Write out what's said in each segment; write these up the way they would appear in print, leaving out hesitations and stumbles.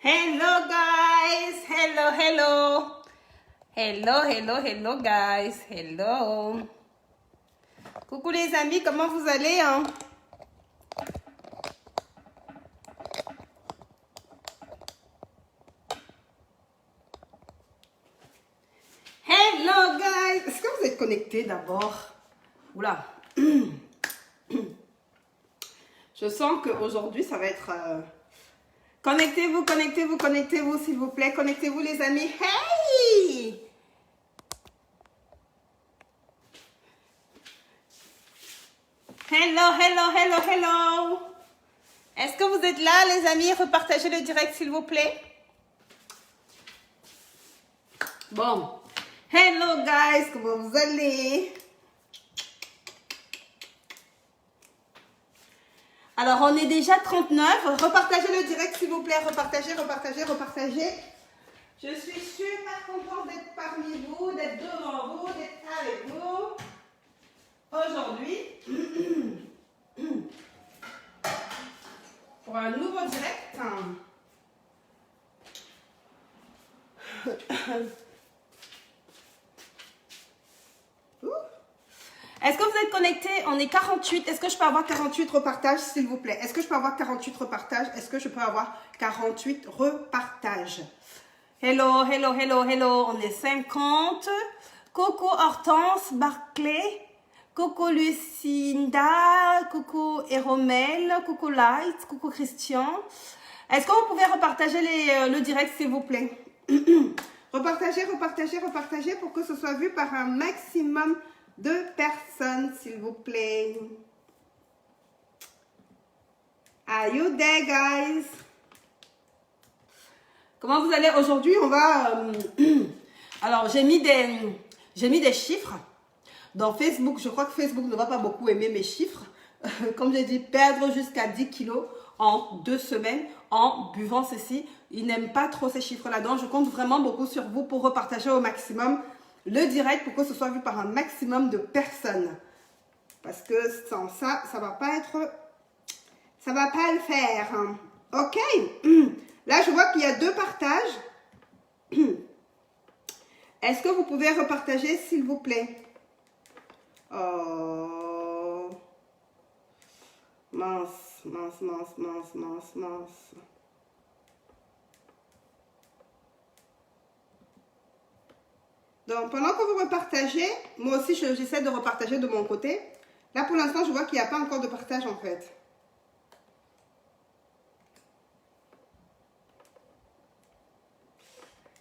Hello guys, hello. Hello guys, hello. Coucou les amis, comment vous allez hein? Hello guys, est-ce que vous êtes connectés d'abord? Oula. Je sens qu'aujourd'hui ça va être... Connectez-vous, s'il vous plaît. Connectez-vous les amis. Hey! Hello. Est-ce que vous êtes là les amis? Repartagez le direct s'il vous plaît. Bon. Hello guys, comment vous allez? Alors, on est déjà 39. Repartagez le direct, s'il vous plaît. Repartagez. Je suis super contente d'être parmi vous, d'être devant vous, d'être avec vous. Aujourd'hui, pour un nouveau direct. Est-ce que vous êtes connectés? On est 48. Est-ce que je peux avoir 48 repartages, s'il vous plaît? Est-ce que je peux avoir 48 repartages? Hello. On est 50. Coucou Hortense, Barclay. Coucou Lucinda. Coucou Eromel. Coucou Light. Coucou Christian. Est-ce que vous pouvez repartager le direct, s'il vous plaît? Repartagez pour que ce soit vu par un maximum de personnes, s'il vous plaît. Are you there, guys? Comment vous allez aujourd'hui? On va... Alors, j'ai mis des chiffres dans Facebook. Je crois que Facebook ne va pas beaucoup aimer mes chiffres. Comme j'ai dit, perdre jusqu'à 10 kilos en 2 semaines en buvant ceci. Ils n'aiment pas trop ces chiffres-là. Donc, je compte vraiment beaucoup sur vous pour repartager au maximum le direct pour que ce soit vu par un maximum de personnes. Parce que sans ça, ça va pas le faire. Hein. Ok. Là, je vois qu'il y a 2 partages. Est-ce que vous pouvez repartager, s'il vous plaît? Oh. Mince. Donc, pendant que vous repartagez, moi aussi, j'essaie de repartager de mon côté. Là, pour l'instant, je vois qu'il n'y a pas encore de partage, en fait.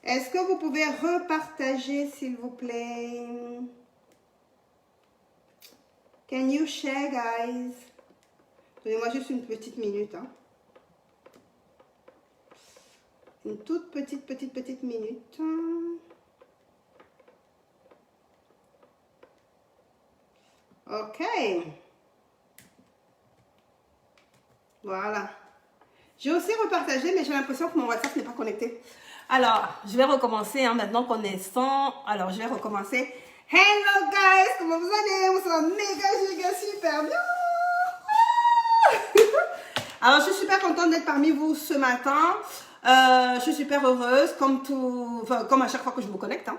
Est-ce que vous pouvez repartager, s'il vous plaît? Can you share, guys? Donnez-moi juste une petite minute. Hein. Une toute petite minute. Ok. Voilà. J'ai aussi repartagé, mais j'ai l'impression que mon WhatsApp n'est pas connecté. Alors, je vais recommencer, hein, maintenant qu'on est 100. Alors, je vais recommencer. Hello, guys! Comment vous allez? Vous êtes méga, super bien! Alors, je suis super contente d'être parmi vous ce matin. Je suis super heureuse, comme à chaque fois que je me connecte. Hein.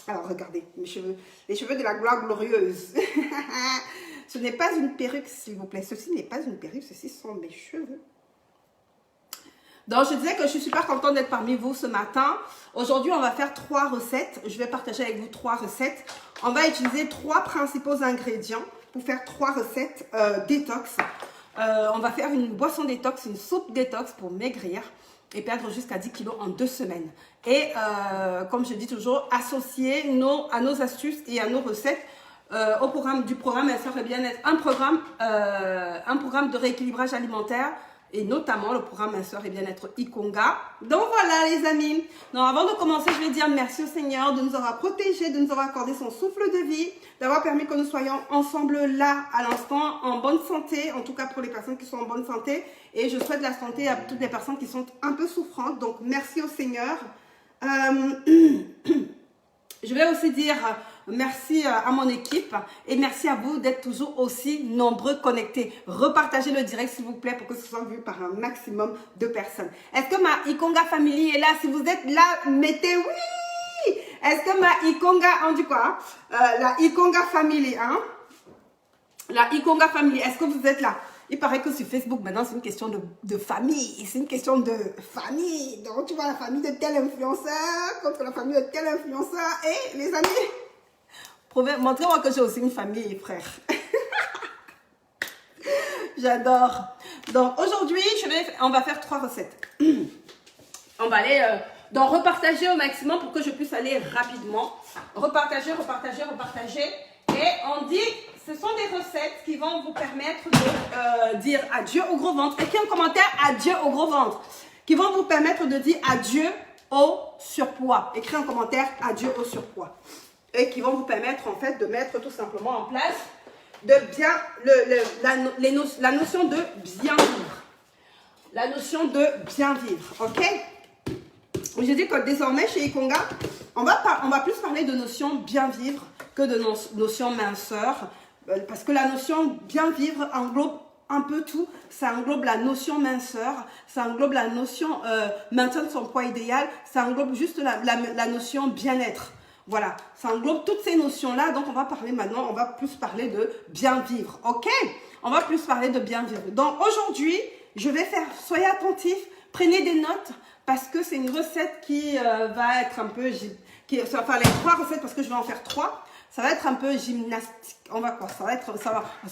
Alors, regardez, mes cheveux. Les cheveux de la gloire glorieuse. Ce n'est pas une perruque, s'il vous plaît. Ceci n'est pas une perruque, ceci sont mes cheveux. Donc, je disais que je suis super contente d'être parmi vous ce matin. Aujourd'hui, on va faire 3 recettes. Je vais partager avec vous 3 recettes. On va utiliser 3 principaux ingrédients pour faire 3 recettes détox. On va faire une boisson détox, une soupe détox pour maigrir et perdre jusqu'à 10 kilos en 2 semaines. Et comme je dis toujours, associer à nos astuces et à nos recettes au programme Minceur et Bien-être, un programme de rééquilibrage alimentaire et notamment le programme Minceur et Bien-être Ikonga. Donc voilà les amis. Donc avant de commencer, je vais dire merci au Seigneur de nous avoir protégés, de nous avoir accordé son souffle de vie, d'avoir permis que nous soyons ensemble là à l'instant en bonne santé, en tout cas pour les personnes qui sont en bonne santé. Et je souhaite la santé à toutes les personnes qui sont un peu souffrantes. Donc merci au Seigneur. Je vais aussi dire Merci à mon équipe et merci à vous d'être toujours aussi nombreux connectés. Repartagez le direct s'il vous plaît pour que ce soit vu par un maximum de personnes. Est-ce que ma Ikonga Family est là? Si vous êtes là, mettez oui. Est-ce que ma Ikonga, on dit quoi? La Ikonga Family, hein? La Ikonga Family, est-ce que vous êtes là? Il paraît que sur Facebook, maintenant, c'est une question de famille. C'est une question de famille. Donc, tu vois, la famille de tel influenceur contre la famille de tel influenceur. Et les amis, montrez-moi que j'ai aussi une famille, frère. J'adore. Donc, aujourd'hui, on va faire 3 recettes. On va aller donc repartager au maximum pour que je puisse aller rapidement. Repartager, repartager, repartager. Et on dit, ce sont des recettes qui vont vous permettre de dire adieu au gros ventre. Écrivez en commentaire adieu au gros ventre. Qui vont vous permettre de dire adieu au surpoids. Écrivez en commentaire adieu au surpoids. Et qui vont vous permettre en fait de mettre tout simplement en place de bien la notion de bien vivre. La notion de bien vivre, ok? Je dis que désormais chez Ikonga, on va plus parler de notion bien vivre que de notion minceur. Parce que la notion bien vivre englobe un peu tout. Ça englobe la notion minceur, ça englobe la notion maintenir son poids idéal, ça englobe juste la notion bien-être. Voilà, ça englobe toutes ces notions-là. Donc, on va parler maintenant, on va plus parler de bien vivre. Ok? On va plus parler de bien vivre. Donc, aujourd'hui, je vais faire, soyez attentifs, prenez des notes parce que c'est une recette qui va être un peu, enfin, les 3 recettes parce que je vais en faire 3. Ça va être un peu gymnastique. On va quoi? Ça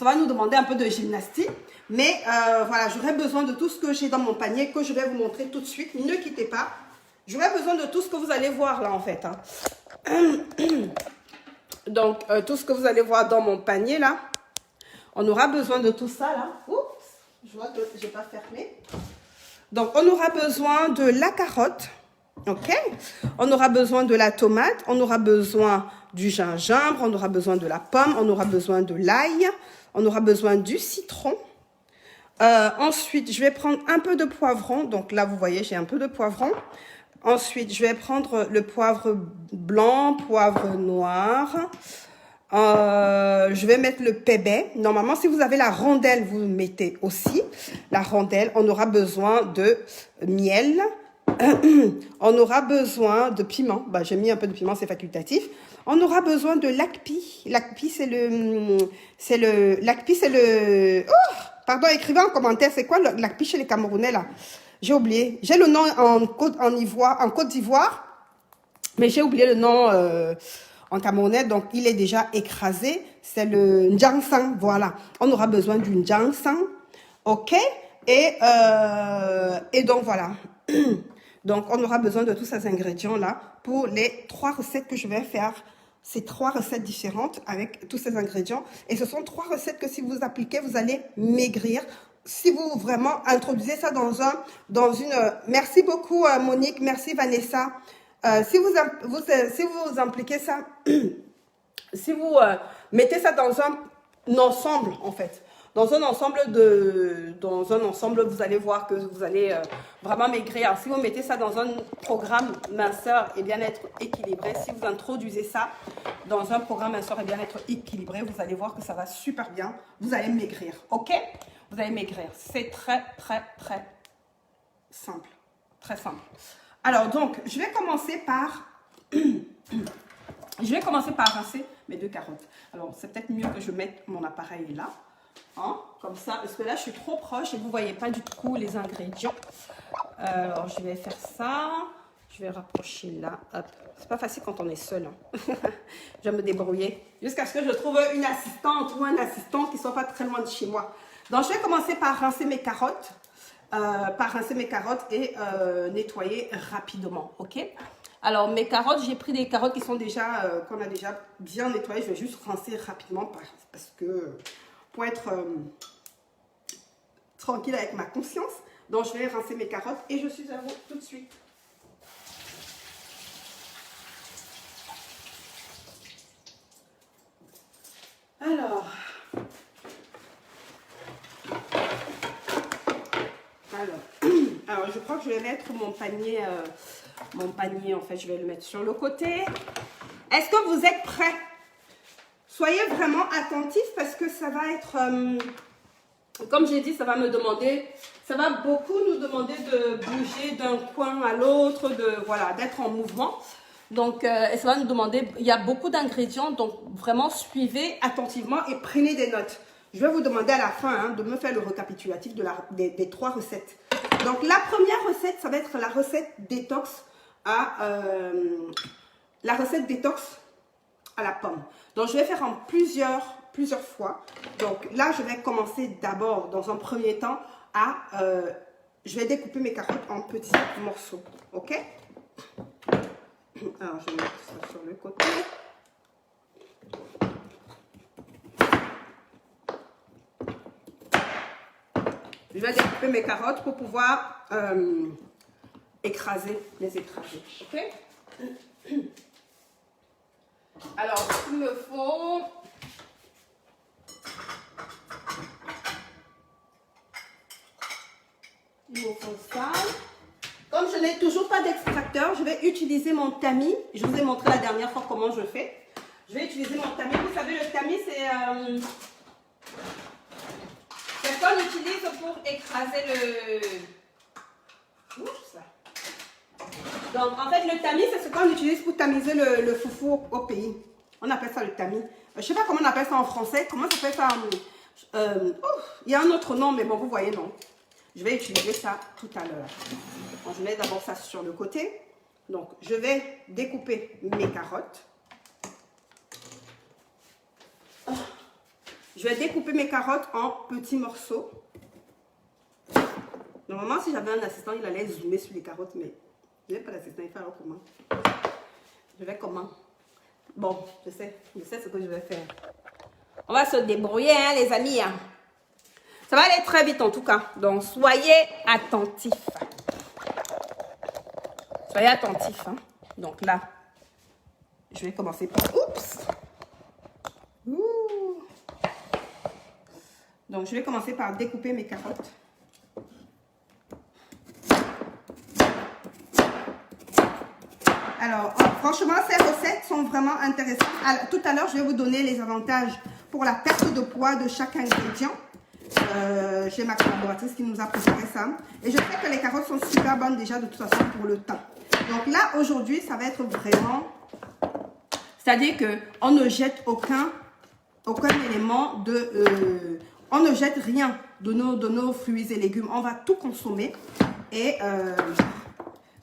va nous demander un peu de gymnastique. Mais voilà, j'aurai besoin de tout ce que j'ai dans mon panier que je vais vous montrer tout de suite. Ne quittez pas. J'aurai besoin de tout ce que vous allez voir là en fait. Hein. Donc, tout ce que vous allez voir dans mon panier là. On aura besoin de tout ça là. Oups, je vois que je n'ai pas fermé. Donc, on aura besoin de la carotte. Ok? On aura besoin de la tomate. On aura besoin du gingembre, on aura besoin de la pomme, on aura besoin de l'ail, on aura besoin du citron. Ensuite, je vais prendre un peu de poivron. Donc là, vous voyez, j'ai un peu de poivron. Ensuite, je vais prendre le poivre blanc, poivre noir. Je vais mettre le pébé. Normalement, si vous avez la rondelle, vous mettez aussi la rondelle. On aura besoin de miel. On aura besoin de piment. Bah, j'ai mis un peu de piment, c'est facultatif. On aura besoin de l'akpi. L'akpi, c'est le... Oh, pardon, écrivez en commentaire, c'est quoi l'akpi chez les Camerounais, là? J'ai oublié. J'ai le nom en Côte d'Ivoire, mais j'ai oublié le nom en camerounais, donc il est déjà écrasé. C'est le njangsang, voilà. On aura besoin du njangsang, ok? Et donc, voilà. Donc, on aura besoin de tous ces ingrédients-là pour les 3 recettes que je vais faire. Ces 3 recettes différentes avec tous ces ingrédients. Et ce sont 3 recettes que si vous appliquez, vous allez maigrir. Si vous vraiment introduisez ça dans une... Merci beaucoup Monique, merci Vanessa. Si vous impliquez ça, si vous mettez ça dans un ensemble en fait, dans un ensemble, vous allez voir que vous allez vraiment maigrir. Si vous mettez ça dans un programme minceur et bien-être équilibré, si vous introduisez ça dans un programme minceur et bien-être équilibré, vous allez voir que ça va super bien. Vous allez maigrir, ok? Vous allez maigrir. C'est très, très, très simple. Très simple. Alors, donc, je vais commencer par rincer mes 2 carottes. Alors, c'est peut-être mieux que je mette mon appareil là. Hein, comme ça, parce que là je suis trop proche et vous ne voyez pas du tout les ingrédients. Alors je vais faire ça, je vais rapprocher là, hop. C'est pas facile quand on est seul. Hein. Je vais me débrouiller jusqu'à ce que je trouve une assistante ou un assistant qui ne soit pas très loin de chez moi. Donc je vais commencer par rincer mes carottes, et nettoyer rapidement, ok? Alors mes carottes, j'ai pris des carottes qui sont déjà, qu'on a déjà bien nettoyées. Je vais juste rincer rapidement parce que pour être tranquille avec ma conscience. Donc, je vais rincer mes carottes et je suis à vous tout de suite. Alors, je crois que je vais mettre mon panier en fait, je vais le mettre sur le côté. Est-ce que vous êtes prêts? soyez vraiment attentifs parce que ça va être, comme j'ai dit, ça va me demander, ça va beaucoup nous demander de bouger d'un coin à l'autre, voilà, d'être en mouvement. Donc, et ça va nous demander, il y a beaucoup d'ingrédients, donc vraiment suivez attentivement et prenez des notes. Je vais vous demander à la fin hein, de me faire le récapitulatif des 3 recettes. Donc, la première recette, ça va être la recette détox la pomme. Donc, je vais faire en plusieurs fois. Donc, là, je vais commencer d'abord, dans un premier temps, je vais découper mes carottes en petits morceaux. OK? Alors, je vais mettre ça sur le côté. Je vais découper mes carottes pour pouvoir les écraser. OK? Alors, il me faut... ça. Comme je n'ai toujours pas d'extracteur, je vais utiliser mon tamis. Je vous ai montré la dernière fois comment je fais. Je vais utiliser mon tamis. Vous savez, le tamis, c'est ce qu'on utilise pour écraser le... Oups. Donc, en fait, le tamis, c'est ce qu'on utilise pour tamiser le foufou au pays. On appelle ça le tamis. Je ne sais pas comment on appelle ça en français. Comment ça s'appelle ça il y a un autre nom, mais bon, vous voyez, non. Je vais utiliser ça tout à l'heure. Donc, je mets d'abord ça sur le côté. Donc, je vais découper mes carottes. Je vais découper mes carottes en petits morceaux. Normalement, si j'avais un assistant, il allait zoomer sur les carottes, mais je n'ai pas d'assistant. Il fait alors comment? Je vais comment? Bon, je sais ce que je vais faire. On va se débrouiller, hein, les amis. Hein. Ça va aller très vite en tout cas. Donc, soyez attentifs. Soyez attentifs. Hein. Donc là, je vais commencer par... Oups! Ouh. Donc, je vais commencer par découper mes carottes. Alors, franchement, ces recettes sont vraiment intéressantes. Alors, tout à l'heure, je vais vous donner les avantages pour la perte de poids de chaque ingrédient. J'ai ma collaboratrice qui nous a préparé ça. Et je sais que les carottes sont super bonnes déjà de toute façon pour le temps. Donc là, aujourd'hui, ça va être vraiment... C'est-à-dire qu'on ne jette aucun élément de... on ne jette rien de nos fruits et légumes. On va tout consommer. Et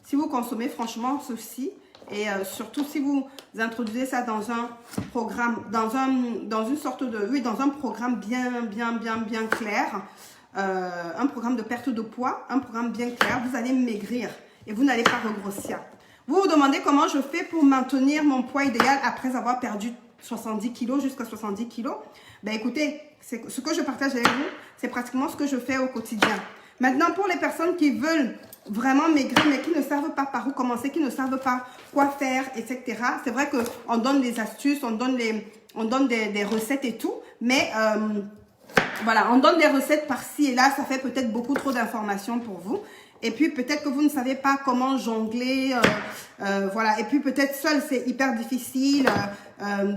si vous consommez franchement ceci... Et surtout si vous introduisez ça dans un programme, dans une sorte de, oui, dans un programme bien clair, un programme de perte de poids, un programme bien clair, vous allez maigrir et vous n'allez pas regrossir. Vous vous demandez comment je fais pour maintenir mon poids idéal après avoir perdu 70 kg jusqu'à 70 kg. Ben écoutez, ce que je partage avec vous, c'est pratiquement ce que je fais au quotidien. Maintenant, pour les personnes qui veulent vraiment maigrir, mais qui ne savent pas par où commencer, qui ne savent pas quoi faire, etc. C'est vrai qu'on donne des astuces, on donne des recettes et tout, mais voilà, on donne des recettes par-ci et là, ça fait peut-être beaucoup trop d'informations pour vous. Et puis, peut-être que vous ne savez pas comment jongler, voilà. Et puis, peut-être seul, c'est hyper difficile.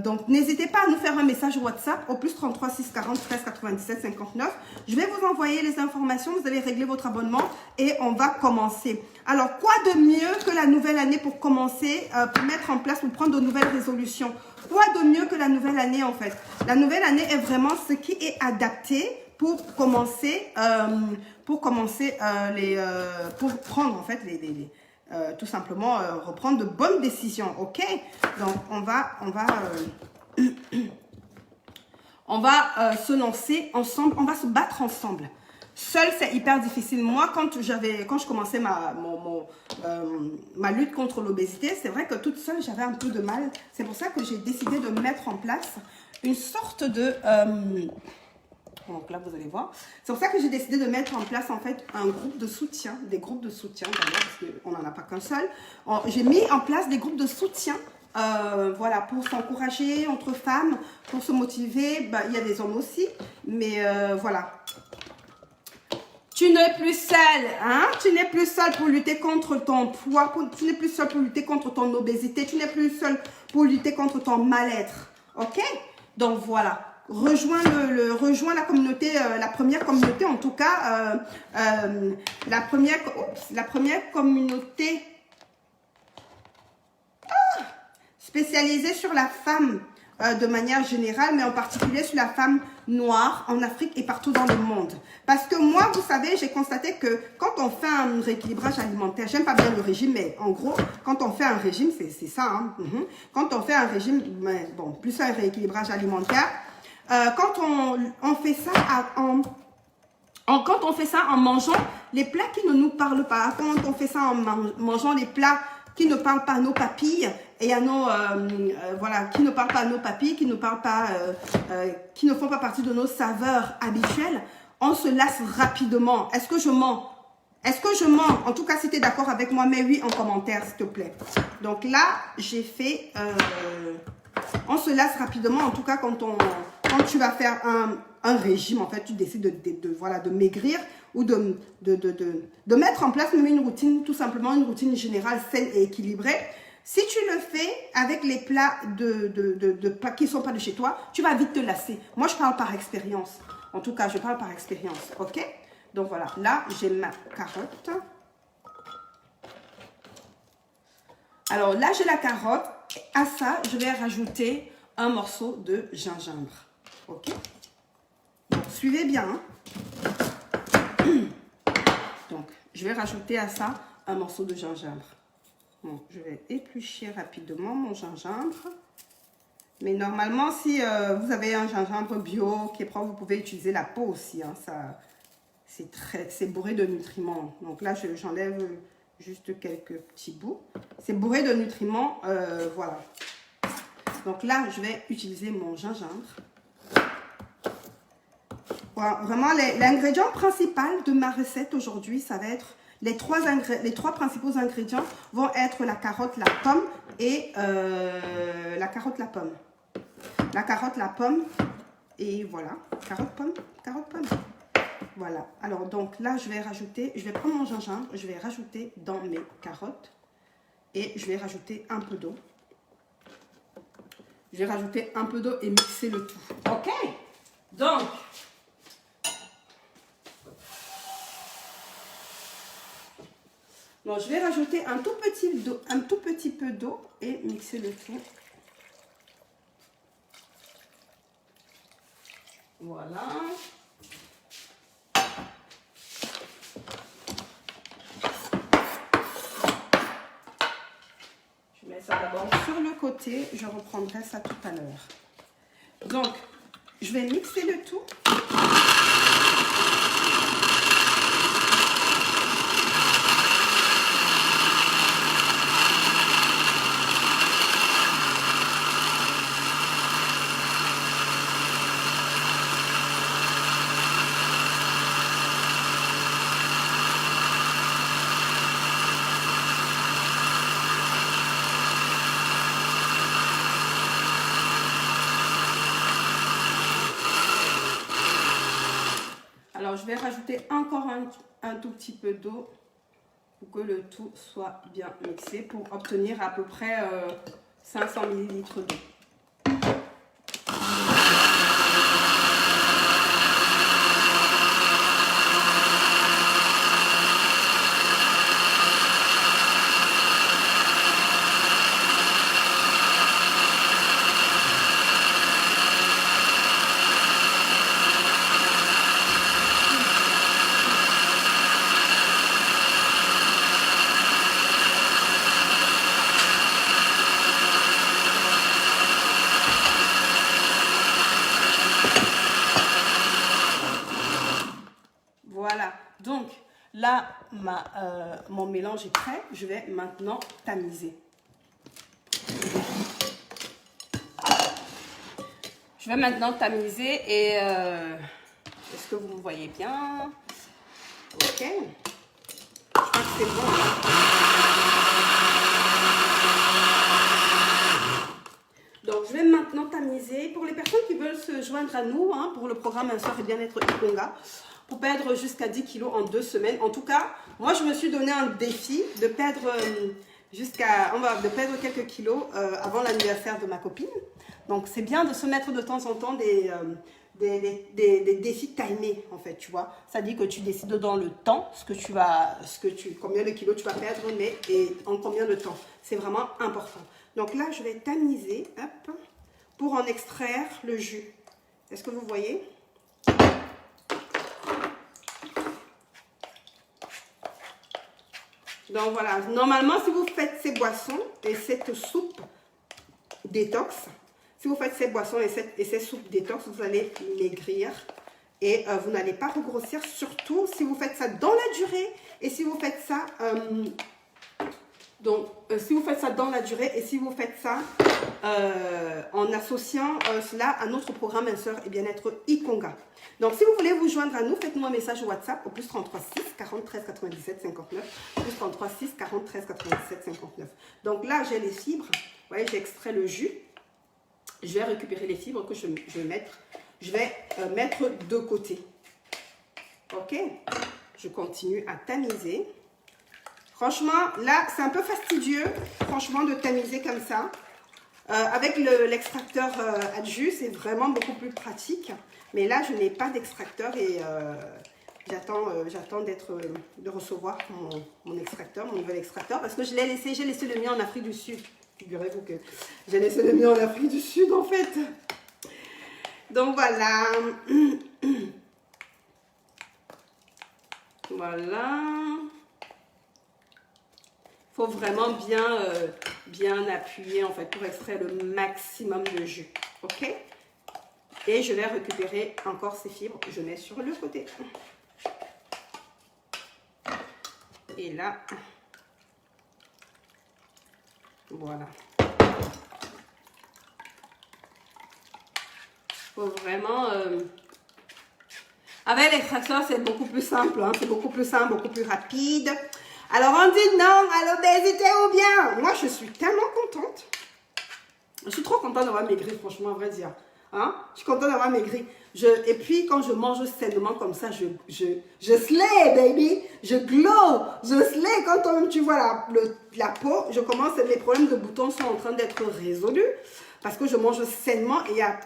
Donc, n'hésitez pas à nous faire un message WhatsApp au plus 33 640 13 97 59. Je vais vous envoyer les informations. Vous allez régler votre abonnement et on va commencer. Alors, quoi de mieux que la nouvelle année pour commencer, pour mettre en place, pour prendre de nouvelles résolutions? Quoi de mieux que la nouvelle année, en fait? La nouvelle année est vraiment ce qui est adapté pour commencer, pour prendre en fait tout simplement reprendre de bonnes décisions, ok? Donc on va se lancer ensemble, on va se battre ensemble. Seul c'est hyper difficile. Moi quand je commençais ma lutte contre l'obésité, c'est vrai que toute seule j'avais un peu de mal. C'est pour ça que j'ai décidé de mettre en place une sorte de donc là, vous allez voir. C'est pour ça que j'ai décidé de mettre en place, en fait, un groupe de soutien. Des groupes de soutien, d'ailleurs, parce qu'on n'en a pas qu'un seul. J'ai mis en place des groupes de soutien, voilà, pour s'encourager entre femmes, pour se motiver. Bah, il y a des hommes aussi, mais voilà. Tu n'es plus seule, hein? Tu n'es plus seule pour lutter contre ton poids. Tu n'es plus seule pour lutter contre ton obésité. Tu n'es plus seule pour lutter contre ton mal-être. OK? Donc voilà. Rejoins la communauté, la première communauté, en tout cas, la première communauté spécialisée sur la femme de manière générale, mais en particulier sur la femme noire en Afrique et partout dans le monde. Parce que moi, vous savez, j'ai constaté que quand on fait un rééquilibrage alimentaire, j'aime pas bien le régime, mais en gros, quand on fait un régime, c'est ça. Hein, quand on fait un régime, bon, plus un rééquilibrage alimentaire, quand on fait ça quand on fait ça en mangeant les plats qui ne nous parlent pas, quand on fait ça en mangeant les plats qui ne parlent pas à nos papilles et à nos voilà, qui ne parlent pas à nos papilles, qui ne parlent pas, qui ne font pas partie de nos saveurs habituelles, on se lasse rapidement. Est-ce que je mens? Est-ce que je mens? En tout cas, si tu es d'accord avec moi, mets oui en commentaire, s'il te plaît. Donc là, j'ai fait, on se lasse rapidement, en tout cas quand tu vas faire un régime, en fait, tu décides de maigrir ou de mettre en place même une routine, tout simplement une routine générale saine et équilibrée. Si tu le fais avec les plats qui ne sont pas de chez toi, tu vas vite te lasser. Moi, je parle par expérience. En tout cas, je parle par expérience, ok? Donc voilà, là, j'ai ma carotte. Alors là, j'ai la carotte. À ça, je vais rajouter un morceau de gingembre, ok? Donc, suivez bien. Donc, je vais rajouter à ça un morceau de gingembre. Bon, je vais éplucher rapidement mon gingembre. Mais normalement, si vous avez un gingembre bio qui est propre, vous pouvez utiliser la peau aussi. Hein, c'est bourré de nutriments. Donc là, j'enlève juste quelques petits bouts. C'est bourré de nutriments, voilà. Donc là, je vais utiliser mon gingembre. Voilà, vraiment, l'ingrédient principal de ma recette aujourd'hui, ça va être les trois principaux ingrédients vont être la carotte, la pomme et la carotte, la pomme. La carotte, la pomme et voilà. Carotte, pomme. Voilà. Alors donc là, je vais prendre mon gingembre, je vais rajouter dans mes carottes et je vais rajouter un peu d'eau. Je vais rajouter un peu d'eau et mixer le tout. Ok? Donc, je vais rajouter un tout petit peu d'eau et mixer le tout. Voilà. Je mets ça d'abord sur le côté. Je reprendrai ça tout à l'heure. Donc, je vais mixer le tout. Alors, je vais rajouter encore un tout petit peu d'eau pour que le tout soit bien mixé pour obtenir à peu près 500 ml d'eau. Voilà, donc là, mon mélange est prêt. Je vais maintenant tamiser. Je vais maintenant tamiser et est-ce que vous me voyez bien? Ok. Je crois que c'est bon. Donc, je vais maintenant tamiser. Pour les personnes qui veulent se joindre à nous, hein, pour le programme Un soir et bien-être Ikonga, pour perdre jusqu'à 10 kilos en 2 semaines. En tout cas, moi, je me suis donné un défi de perdre jusqu'à, on va de perdre quelques kilos avant l'anniversaire de ma copine. Donc, c'est bien de se mettre de temps en temps des défis timés, en fait, tu vois. Ça dit que tu décides dans le temps combien de kilos tu vas perdre, mais et en combien de temps. C'est vraiment important. Donc là, je vais tamiser, hop, pour en extraire le jus. Est-ce que vous voyez? Donc voilà, normalement, si vous faites ces boissons et cette soupe détox, si vous faites ces boissons et ces soupes détox, vous allez maigrir et vous n'allez pas regrossir, surtout si vous faites ça dans la durée et si vous faites ça si vous faites ça dans la durée et si vous faites ça en associant cela à notre programme Un Sœur et Bien-être Ikonga. Donc, si vous voulez vous joindre à nous, faites-nous un message WhatsApp au plus 33 6 40 13 97 59. Plus 33 6 40 13 97 59. Donc là, j'ai les fibres. Vous voyez, j'ai extrait le jus. Je vais récupérer les fibres que je vais mettre. Je vais mettre de côté. Ok? Je continue à tamiser. Franchement, là, c'est un peu fastidieux, franchement, de tamiser comme ça. Avec l'extracteur à jus, c'est vraiment beaucoup plus pratique. Mais là, je n'ai pas d'extracteur et j'attends de recevoir mon extracteur, mon nouvel extracteur. Parce que j'ai laissé le mien en Afrique du Sud. Figurez-vous que j'ai laissé le mien en Afrique du Sud, en fait. Donc, voilà. Voilà. Il faut vraiment bien appuyer, en fait, pour extraire le maximum de jus. OK? Et je vais récupérer encore ces fibres. Je mets sur le côté. Et là, voilà. Faut vraiment... Avec l'extraction, c'est beaucoup plus simple. Hein? C'est beaucoup plus simple, beaucoup plus rapide. Alors, on dit non à l'obésité ou bien? Moi, je suis tellement contente. Je suis trop contente d'avoir maigri, franchement, à vrai dire. Hein? Je suis contente d'avoir maigri. Et puis, quand je mange sainement comme ça, je slay, baby. Je glow. Je slay. Quand tu vois la peau, je commence, mes problèmes de boutons sont en train d'être résolus. Parce que je mange sainement et à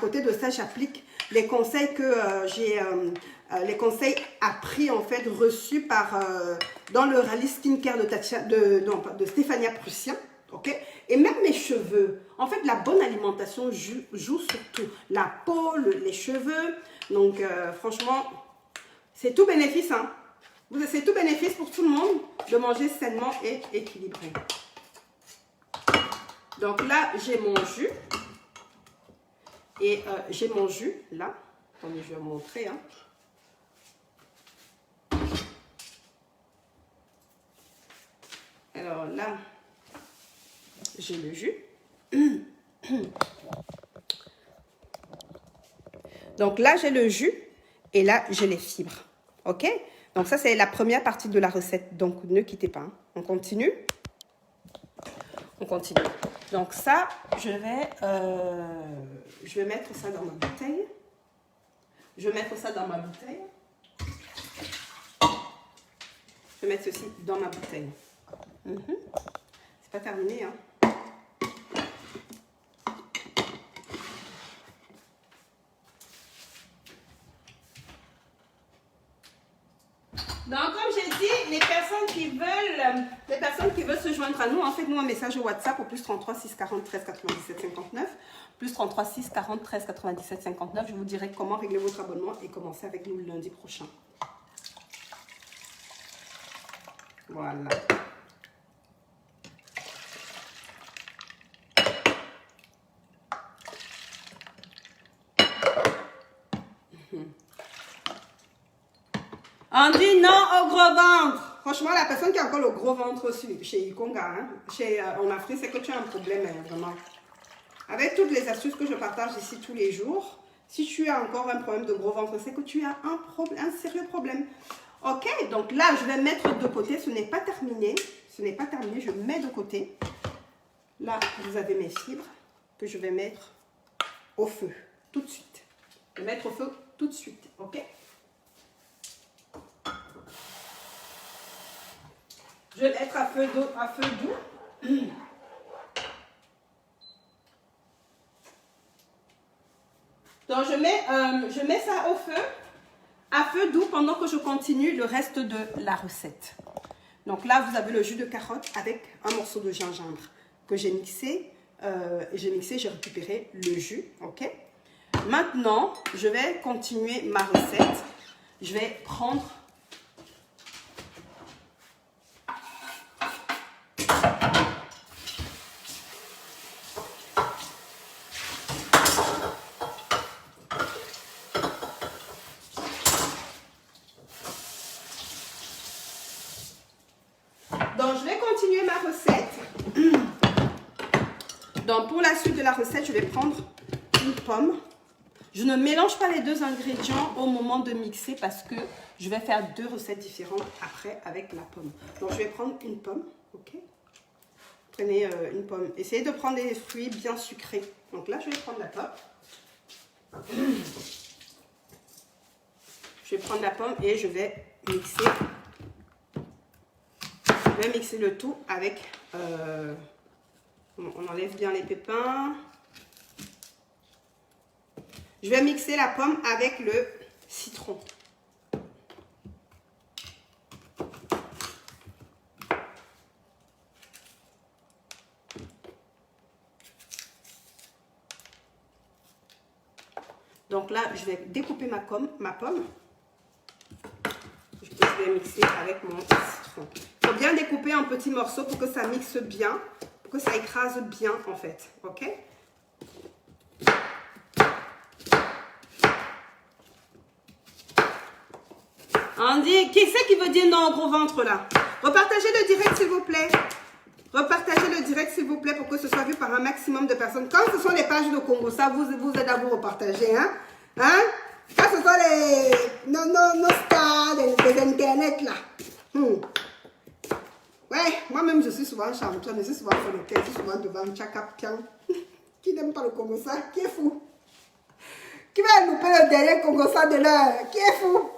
côté de ça, j'applique les conseils que les conseils appris, en fait, reçus dans le rallye skincare de Stéphania Prussien. Okay? Et même mes cheveux. En fait, la bonne alimentation joue sur tout. La peau, les cheveux. Donc, franchement, c'est tout bénéfice. Hein? C'est tout bénéfice pour tout le monde de manger sainement et équilibré. Donc là, j'ai mon jus. Et j'ai mon jus là. Attendez, je vais vous montrer. Hein. Alors là, j'ai le jus. Donc là, j'ai le jus et là, j'ai les fibres. OK? Donc ça, c'est la première partie de la recette. Donc, ne quittez pas. Hein. On continue. On continue. Donc ça, je vais mettre ça dans ma bouteille. Je vais mettre ça dans ma bouteille. Je vais mettre ceci dans ma bouteille. C'est pas terminé, hein. Donc, comme j'ai dit, les personnes qui veulent se joindre à nous, en fait, nous un message au WhatsApp au plus 33 6 40 13 97 59. Plus 33 6 40 13 97 59. Je vous dirai comment régler votre abonnement et commencer avec nous le lundi prochain. Voilà. On dit non au gros ventre. Franchement, la personne qui a encore le gros ventre chez Ikonga, hein, en Afrique, c'est que tu as un problème, hein, vraiment. Avec toutes les astuces que je partage ici tous les jours, si tu as encore un problème de gros ventre, c'est que tu as un sérieux problème. Ok, donc là, je vais mettre de côté. Ce n'est pas terminé. Ce n'est pas terminé. Je mets de côté. Là, vous avez mes fibres que je vais mettre au feu tout de suite. Je vais mettre au feu tout de suite. Ok. Je vais mettre à feu doux. Donc, je mets ça au feu, à feu doux, pendant que je continue le reste de la recette. Donc là, vous avez le jus de carotte avec un morceau de gingembre que j'ai mixé. J'ai récupéré le jus, ok? Maintenant, je vais continuer ma recette. Je vais prendre... Donc, je vais continuer ma recette. Donc, pour la suite de la recette, je vais prendre une pomme. Je ne mélange pas les deux ingrédients au moment de mixer parce que je vais faire deux recettes différentes après avec la pomme. Donc, je vais prendre une pomme, ok? Prenez une pomme. Essayez de prendre des fruits bien sucrés. Donc là, je vais prendre la pomme. Je vais prendre la pomme et je vais mixer. Je vais mixer le tout avec... on enlève bien les pépins. Je vais mixer la pomme avec le citron. Donc là, je vais découper ma pomme. Je vais mixer avec mon citron. Il faut bien découper en petits morceaux pour que ça mixe bien, pour que ça écrase bien en fait. Ok? On dit, qui c'est qui veut dire non au gros ventre là? Repartagez le direct s'il vous plaît. Repartagez le direct s'il vous plaît pour que ce soit vu par un maximum de personnes. Quand ce sont les pages de Congo, ça vous aide à vous repartager. Hein? Quand ce sont les nos stars des internet là. Ouais, moi-même je suis souvent championne, je suis souvent connectée, je suis souvent devant Tchakapian. Qui n'aime pas le Congo ça? Qui est fou? Qui va louper le dernier Congo ça de l'heure? Qui est fou?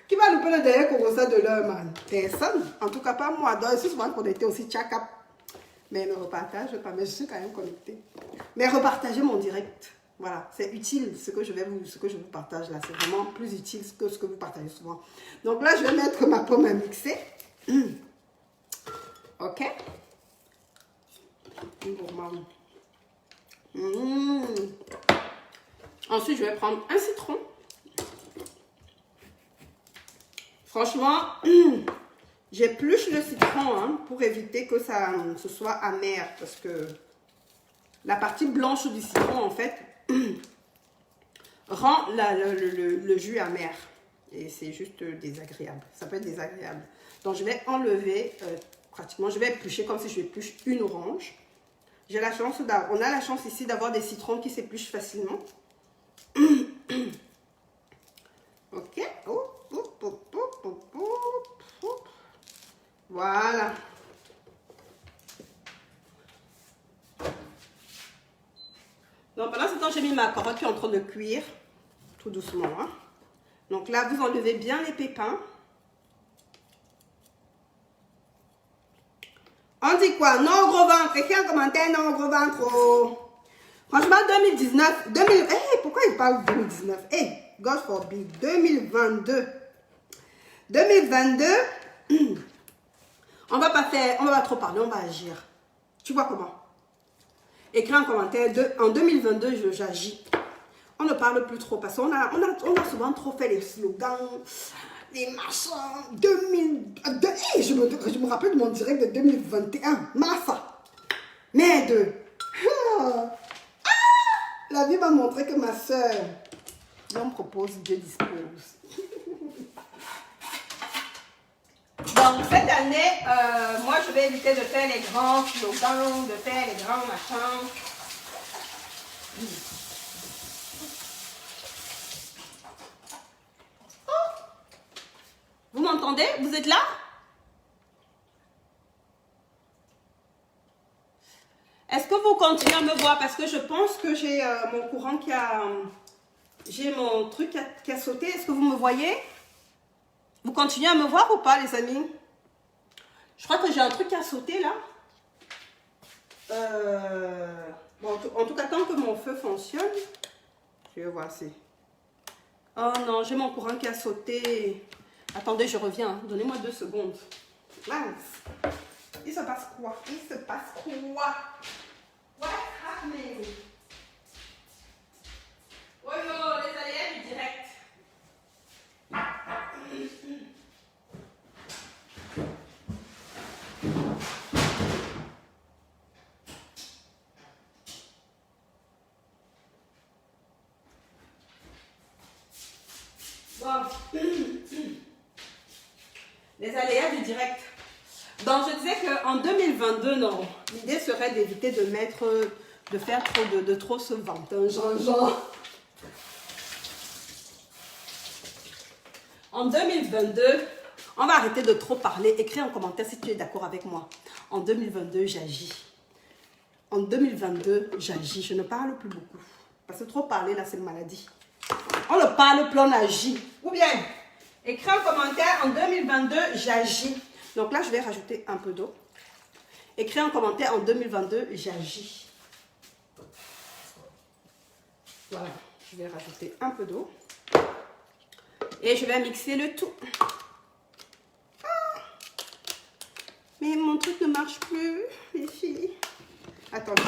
Qui va louper le dernier Congo ça de l'heure, man? Personne. En tout cas, pas moi. Donc, je suis souvent connectée aussi, Tchakap. Mais ne repartage pas, mais je suis quand même connectée. Mais repartagez mon direct. Voilà, c'est utile ce que je vous partage là. C'est vraiment plus utile que ce que vous partagez souvent. Donc là, je vais mettre ma pomme à mixer. Ok. Ensuite, je vais prendre un citron. Franchement, j'épluche le citron pour éviter que ce soit amer. Parce que la partie blanche du citron, en fait, rend le jus amer. Et c'est juste désagréable. Ça peut être désagréable. Donc, je vais enlever pratiquement. Je vais éplucher comme si je épluche une orange. On a la chance ici d'avoir des citrons qui s'épluchent facilement. Ok. Voilà. Donc pendant ce temps, j'ai mis ma carotte qui est en train de cuire tout doucement. Donc là, vous enlevez bien les pépins. On dit quoi? Non au gros ventre. Écris un commentaire, non au gros ventre. Oh. Franchement, 2019, pourquoi il parle de 2019? God forbid, 2022. 2022, on va pas trop parler, on va agir. Tu vois comment? Écris un commentaire, en 2022, j'agis. On ne parle plus trop parce qu'on a souvent trop fait les slogans, les machins. Je me rappelle de mon direct de 2021. Massa. Merde. La vie m'a montré que ma soeur, Dieu me propose, Dieu dispose. Donc cette année, moi je vais éviter de faire les grands slogans, de faire les grands machins. Oh. Vous m'entendez? Vous êtes là? Est-ce que vous continuez à me voir? Parce que je pense que j'ai mon courant qui a... J'ai mon truc qui a sauté. Est-ce que vous me voyez? Vous continuez à me voir ou pas, les amis? Je crois que j'ai un truc à sauter là. Bon, en tout cas, tant que mon feu fonctionne, je vais voir si. Oh non, j'ai mon courant qui a sauté. Attendez, je reviens. Hein. Donnez-moi 2 secondes. Mince. Il se passe quoi? Il se passe quoi? What's happening? Oh yo, les aléas du direct. Bon. Les aléas du direct. Donc, je disais qu'en 2022, non, l'idée serait d'éviter de faire trop ce ventin, genre. En 2022, on va arrêter de trop parler. Écris en commentaire si tu es d'accord avec moi. En 2022, j'agis. En 2022, j'agis. Je ne parle plus beaucoup. Parce que trop parler, là, c'est une maladie. On ne parle plus, on agit. Ou bien, écris en commentaire, en 2022, j'agis. Donc là, je vais rajouter un peu d'eau. Écris en commentaire, en 2022, j'agis. Voilà, je vais rajouter un peu d'eau. Et je vais mixer le tout. Ah, mais mon truc ne marche plus, les filles. Attendez.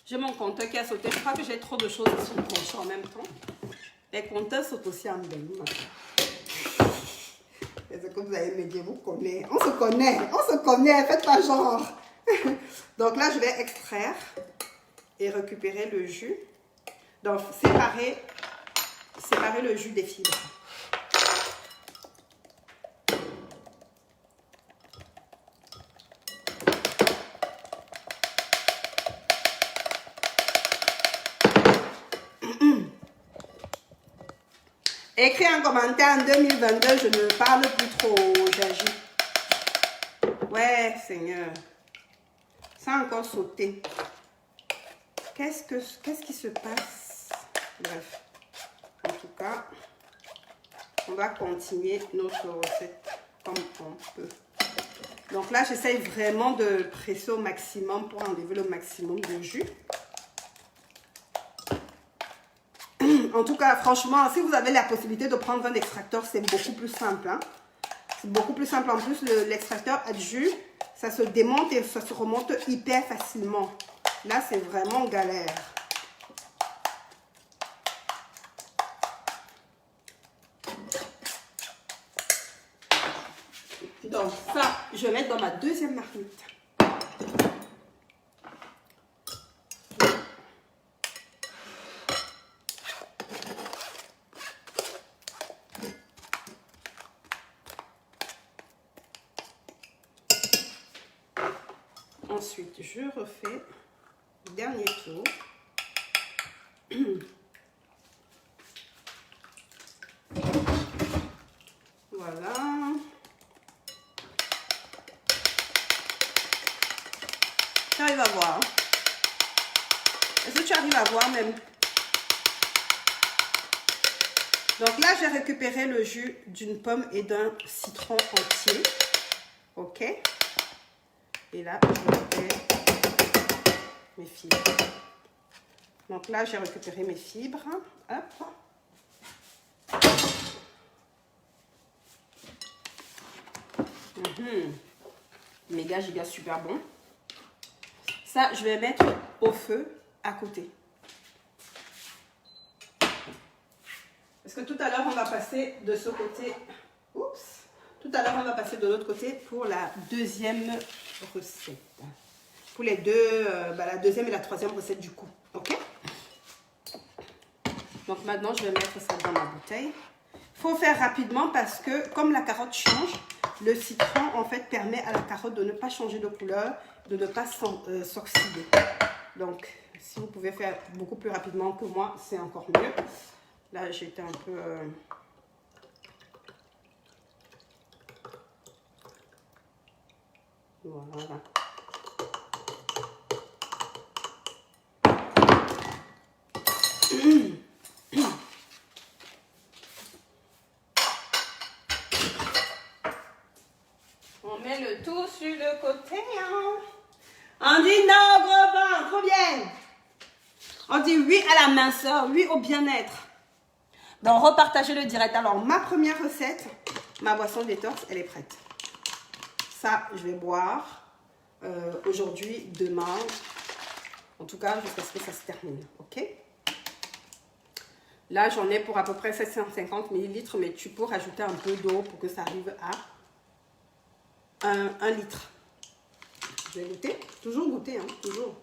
J'ai mon compteur qui a sauté. Je crois que j'ai trop de choses sur le compteur en même temps. Les compteurs sautent aussi en même. C'est ce que vous allez me dire, vous connaissez. On se connaît, faites pas genre. Donc là, je vais extraire et récupérer le jus. Donc, séparer le jus des fibres. Écris un commentaire en 2022, je ne parle plus trop, j'agis. Ouais, Seigneur. Ça a encore sauté. Qu'est-ce qui se passe? Bref. En tout cas, on va continuer notre recette comme on peut. Donc là, j'essaye vraiment de presser au maximum pour enlever le maximum de jus. En tout cas, franchement, si vous avez la possibilité de prendre un extracteur, c'est beaucoup plus simple. Hein? C'est beaucoup plus simple. En plus, l'extracteur à jus, ça se démonte et ça se remonte hyper facilement. Là, c'est vraiment galère. Donc ça, je vais mettre dans ma deuxième marmite. Ensuite, je refais le dernier tour. Voilà. Tu arrives à voir? Est-ce que tu arrives à voir même? Donc là, j'ai récupéré le jus d'une pomme et d'un citron entier. Ok. Et là, je mets mes fibres. Donc là, j'ai récupéré mes fibres. Hop. Méga giga super bon. Ça, je vais mettre au feu à côté. Parce que tout à l'heure, on va passer de ce côté. Oups. Tout à l'heure, on va passer de l'autre côté pour la deuxième recette. Pour les deux, la deuxième et la troisième recette du coup. Ok? Donc maintenant, je vais mettre ça dans ma bouteille. Il faut faire rapidement parce que comme la carotte change, le citron en fait permet à la carotte de ne pas changer de couleur, de ne pas s'oxyder. Donc, si vous pouvez faire beaucoup plus rapidement que moi, c'est encore mieux. Là, j'étais un peu... Voilà. On met le tout sur le côté. Hein. On dit non, gros vent, trop bien. On dit oui à la minceur, oui au bien-être. Donc, repartagez le direct. Alors, ma première recette, ma boisson détox, elle est prête. Ça, je vais boire aujourd'hui, demain. En tout cas, jusqu'à ce que ça se termine. Ok? Là, j'en ai pour à peu près 750 ml, mais tu peux rajouter un peu d'eau pour que ça arrive à 1 litre. Je vais goûter. Toujours goûter, hein, toujours.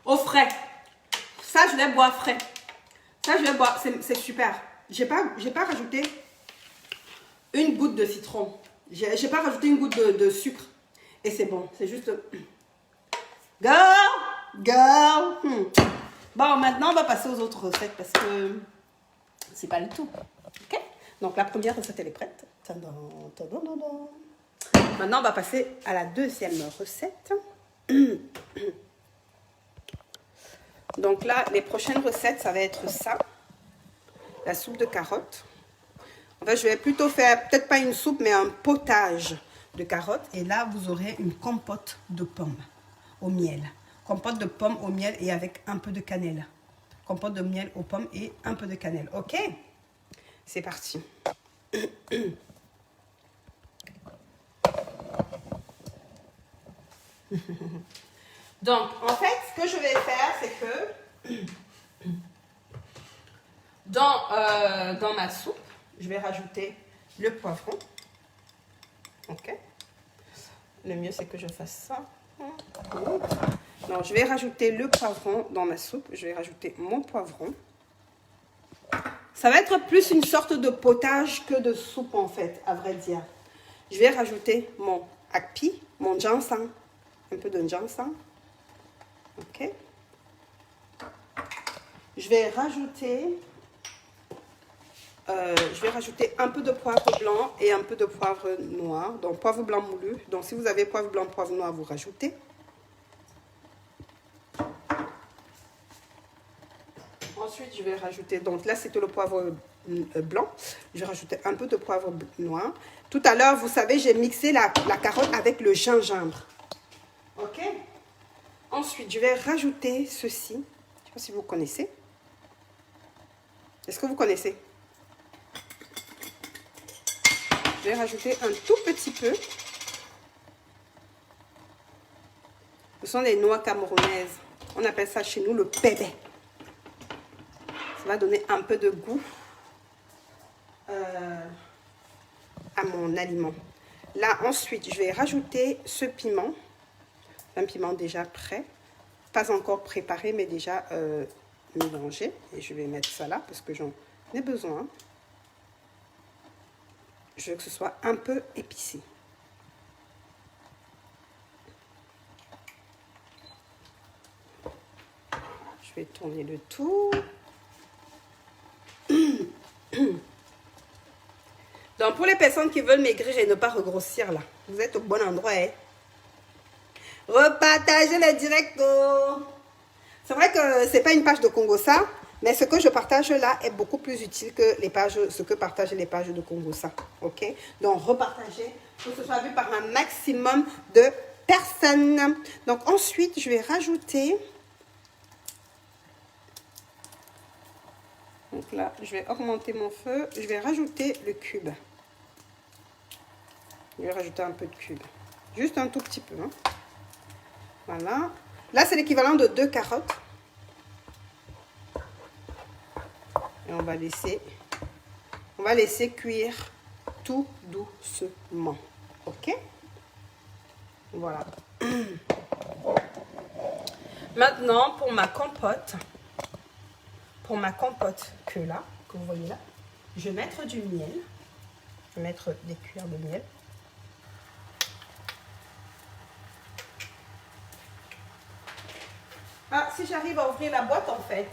Au frais. Ça, je vais boire frais. Ça, je vais boire. C'est super. J'ai pas rajouté une goutte de citron. J'ai pas rajouté une goutte de sucre. Et c'est bon. C'est juste... Girl. Bon, maintenant, on va passer aux autres recettes parce que c'est pas le tout. Ok? Donc, la première recette, elle est prête. Maintenant, on va passer à la deuxième recette. Donc là, les prochaines recettes, ça va être ça. La soupe de carottes. En fait, je vais plutôt faire, peut-être pas une soupe, mais un potage de carottes. Et là, vous aurez une compote de pommes au miel. Compote de pommes au miel et avec un peu de cannelle. Compote de miel aux pommes et un peu de cannelle. Ok? C'est parti. Donc, en fait, ce que je vais faire, c'est que dans ma soupe, je vais rajouter le poivron. Ok? Le mieux, c'est que je fasse ça. Donc, je vais rajouter le poivron dans ma soupe. Je vais rajouter mon poivron. Ça va être plus une sorte de potage que de soupe, en fait, à vrai dire. Je vais rajouter mon akpi, mon ginseng. Un peu de ginseng. Ok. Je vais rajouter un peu de poivre blanc et un peu de poivre noir. Donc, poivre blanc moulu. Donc, si vous avez poivre blanc, poivre noir, vous rajoutez. Ensuite, je vais rajouter, donc là, c'était le poivre blanc. Je vais rajouter un peu de poivre noir. Tout à l'heure, vous savez, j'ai mixé la carotte avec le gingembre. Ok? Ensuite, je vais rajouter ceci. Je ne sais pas si vous connaissez. Est-ce que vous connaissez? Je vais rajouter un tout petit peu. Ce sont les noix camerounaises. On appelle ça chez nous le bébé. Ça va donner un peu de goût à mon aliment. Là, ensuite, je vais rajouter ce piment. Un piment déjà prêt. Pas encore préparé, mais déjà mélangé. Et je vais mettre ça là parce que j'en ai besoin. Je veux que ce soit un peu épicé. Je vais tourner le tout. Donc, pour les personnes qui veulent maigrir et ne pas regrossir, là, vous êtes au bon endroit. Hein? Repartagez le direct. C'est vrai que c'est pas une page de Congossa, mais ce que je partage là est beaucoup plus utile que ce que partagent les pages de Congossa. Ok? Donc, repartagez pour que ce soit vu par un maximum de personnes. Donc, ensuite, je vais rajouter... Donc là, je vais augmenter mon feu. Je vais rajouter le cube. Je vais rajouter un peu de cube. Juste un tout petit peu. Hein. Voilà. Là, c'est l'équivalent de 2 carottes. Et on va laisser cuire tout doucement. Ok? Voilà. Maintenant, pour ma compote que vous voyez là, je vais mettre du miel. Je vais mettre des cuillères de miel. Ah, si j'arrive à ouvrir la boîte en fait.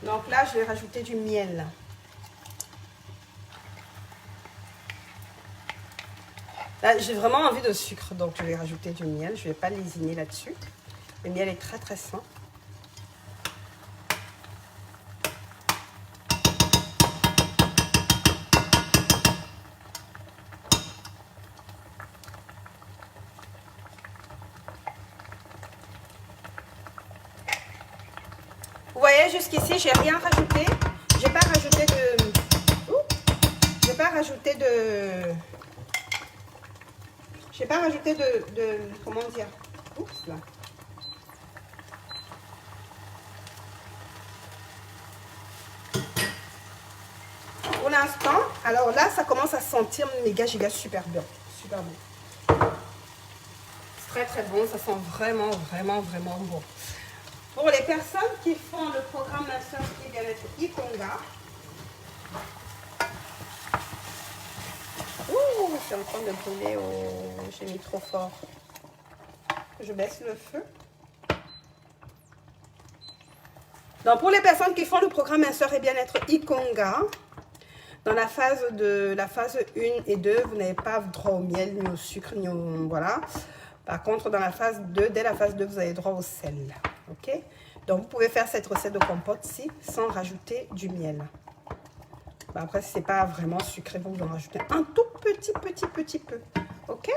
Donc là, je vais rajouter du miel. Là, j'ai vraiment envie de sucre, donc je vais rajouter du miel. Je ne vais pas lésiner là-dessus. Le miel est très très sain. Vous voyez, jusqu'ici, j'ai rien rajouté. J'ai pas rajouté de... J'ai pas rajouté de... J'ai pas rajouté de... Comment dire? Oups, là. Pour l'instant, alors là, ça commence à sentir méga giga super bien. Super bon. C'est très très bon. Ça sent vraiment, vraiment, vraiment bon. Pour les personnes qui font le programme Master Bien-être Ikonga, ouh, je suis en train de brûler. J'ai mis trop fort. Je baisse le feu. Donc, pour les personnes qui font le programme Minceur et Bien-être Ikonga, dans la phase 1 et 2, vous n'avez pas droit au miel, ni au sucre, ni au... Voilà. Par contre, dans la phase 2, dès la phase 2, vous avez droit au sel. Ok? Donc, vous pouvez faire cette recette de compote-ci sans rajouter du miel. Bah, après, si ce n'est pas vraiment sucré, vous en rajoutez un tout petit peu. Ok?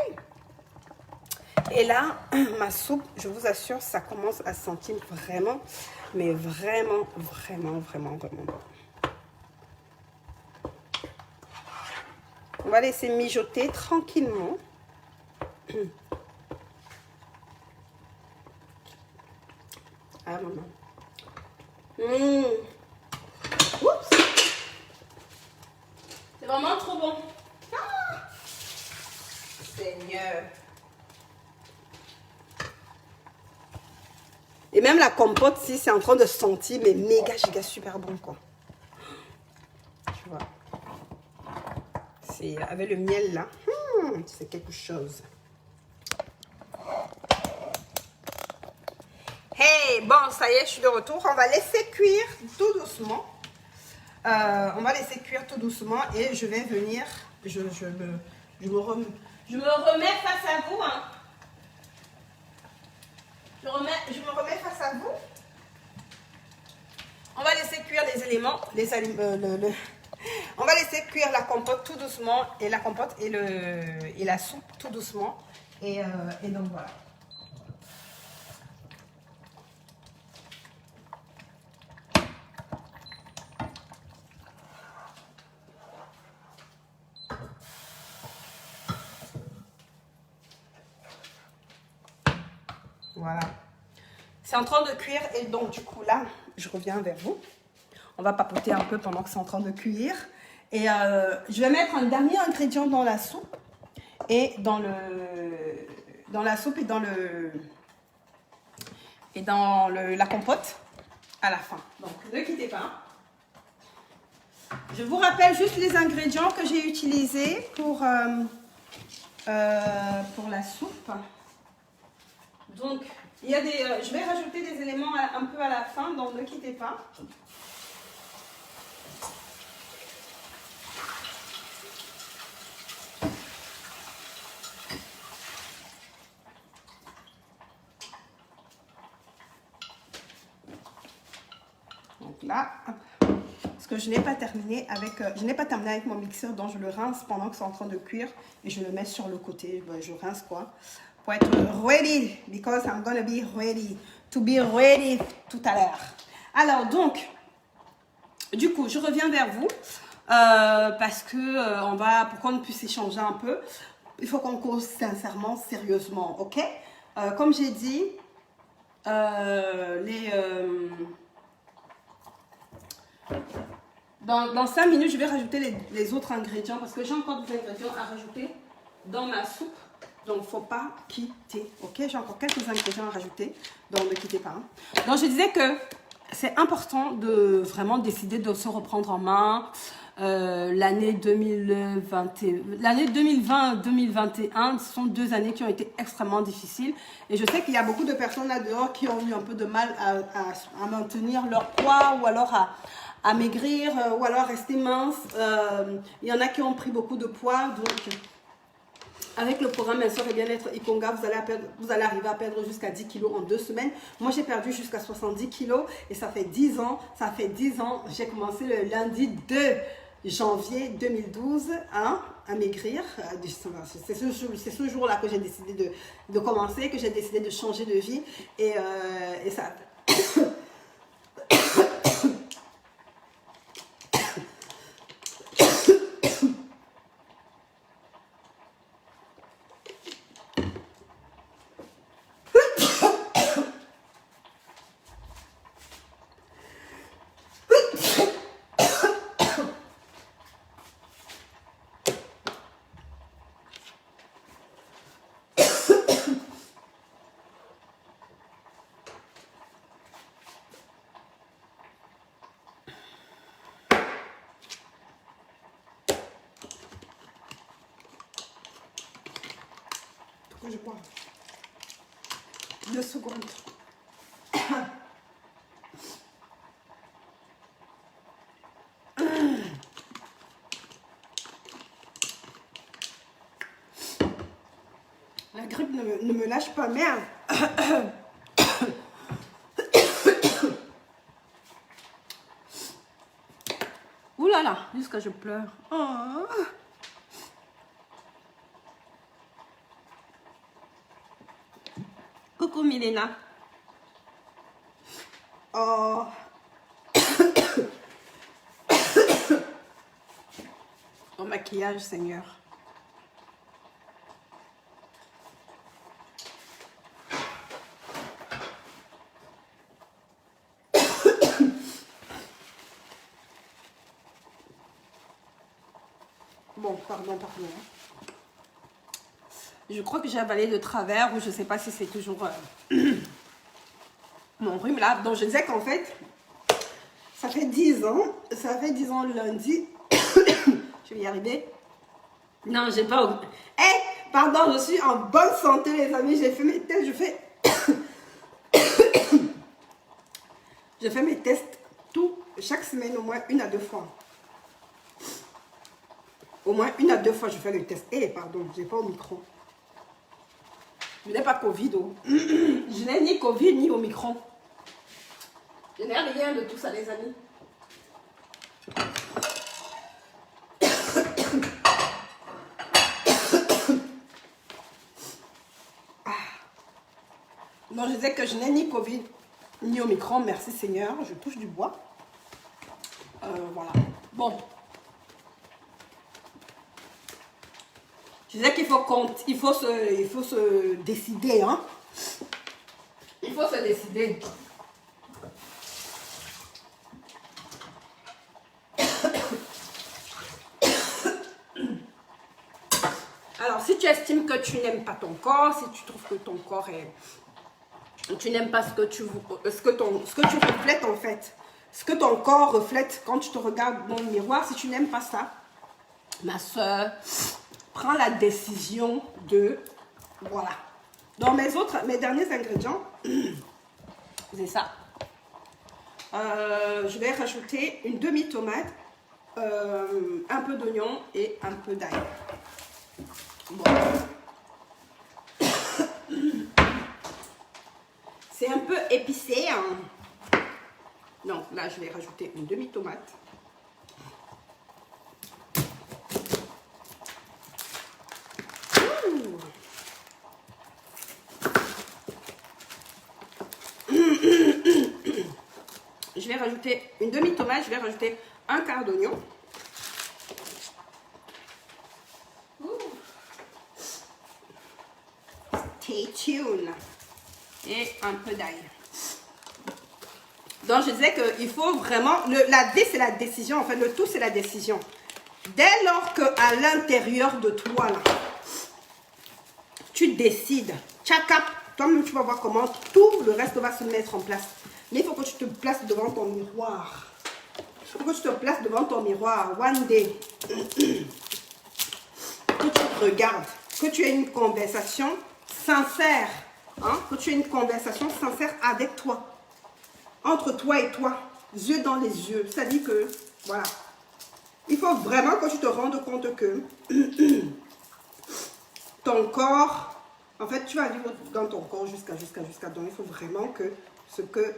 Et là, ma soupe, je vous assure, ça commence à sentir vraiment, mais vraiment bon. On va laisser mijoter tranquillement. Ah, maman. Oups. C'est vraiment trop bon. Ah, Seigneur. Et même la compote, si c'est en train de sentir, mais méga giga super bon, quoi. Tu vois. C'est avec le miel, là. C'est quelque chose. Hey, bon, ça y est, je suis de retour. On va laisser cuire tout doucement. On va laisser cuire tout doucement et je vais venir. Je me remets face à vous. Hein. Je me remets face à vous. On va laisser cuire les éléments, on va laisser cuire la compote tout doucement et la compote et la soupe tout doucement. Et donc voilà. Voilà. C'est en train de cuire et donc du coup là, je reviens vers vous. On va papoter un peu pendant que c'est en train de cuire. Et je vais mettre un dernier ingrédient dans la soupe et dans la compote à la fin. Donc ne quittez pas. Je vous rappelle juste les ingrédients que j'ai utilisés pour la soupe. Donc, il y a je vais rajouter des éléments un peu à la fin, donc ne quittez pas. Donc là, ce que je n'ai pas terminé avec mon mixeur, donc je le rince pendant que c'est en train de cuire et je le mets sur le côté. Ben, je rince quoi pour être ready, because I'm gonna be ready, to be ready tout à l'heure. Alors donc, du coup, je reviens vers vous parce que pour qu'on puisse échanger un peu, il faut qu'on cause sincèrement, sérieusement, ok? Comme j'ai dit, dans 5 minutes, je vais rajouter les autres ingrédients parce que j'ai encore des ingrédients à rajouter dans ma soupe. Donc, il ne faut pas quitter, ok? J'ai encore quelques ingrédients à rajouter, donc ne quittez pas. Hein. Donc, je disais que c'est important de vraiment décider de se reprendre en main. L'année 2020-2021 sont 2 années qui ont été extrêmement difficiles. Et je sais qu'il y a beaucoup de personnes là dehors qui ont eu un peu de mal à maintenir leur poids ou alors à maigrir ou alors rester mince. Il y en a qui ont pris beaucoup de poids. Donc, avec le programme Minceur et Bien-être Ikonga, vous allez arriver à perdre jusqu'à 10 kilos en 2 semaines. Moi, j'ai perdu jusqu'à 70 kilos et ça fait 10 ans. Ça fait 10 ans. J'ai commencé le lundi 2 janvier 2012 à maigrir. C'est ce jour-là que j'ai décidé de commencer, que j'ai décidé de changer de vie. Et ça... Je bois 2 secondes. La grippe ne me lâche pas, merde. Ouh là là, jusqu'à je pleure. Oh. Coucou Milena. Oh. Au maquillage, Seigneur. Bon, pardon. Je crois que j'ai avalé de travers ou je ne sais pas si c'est toujours mon rhume là. Donc je disais qu'en fait, ça fait 10 ans lundi. Je vais y arriver. Non, j'ai pas... pardon, je suis en bonne santé les amis. J'ai fait mes tests, je fais mes tests chaque semaine au moins 1 à 2 fois. Au moins 1 à 2 fois, je fais le test. Pardon, j'ai pas au micro. Je n'ai pas Covid. Je n'ai ni Covid ni au micro. Je n'ai rien de tout ça, les amis. Donc, je disais que je n'ai ni Covid ni au micro. Merci Seigneur. Je touche du bois. Voilà. Bon. Je disais qu'il faut se décider, hein. Il faut se décider. Alors, si tu estimes que tu n'aimes pas ton corps, si tu trouves que ton corps est... Tu n'aimes pas ce que tu reflètes en fait. Ce que ton corps reflète quand tu te regardes dans le miroir, si tu n'aimes pas ça, ma soeur... Prends la décision de... Voilà. Dans mes derniers ingrédients, c'est ça. Je vais rajouter une demi-tomate, un peu d'oignon et un peu d'ail. Bon. C'est un peu épicé. Hein. Donc là, je vais rajouter une demi-tomate. rajouter une demi-tomate, je vais rajouter un quart d'oignon. Stay tuned. Et un peu d'ail. Donc, je disais qu'il faut vraiment... la D, c'est la décision. En fait, le tout, c'est la décision. Dès lors qu'à l'intérieur de toi, là, tu décides, tchakap, toi-même, tu vas voir comment tout le reste va se mettre en place. Mais il faut que tu te places devant ton miroir. Il faut que tu te places devant ton miroir. One day. Que tu te regardes. Que tu aies une conversation sincère. Hein? Que tu aies une conversation sincère avec toi. Entre toi et toi. Yeux dans les yeux. C'est-à-dire que, voilà. Il faut vraiment que tu te rendes compte que ton corps... En fait, tu vas vivre dans ton corps jusqu'à. Donc, il faut vraiment que ce que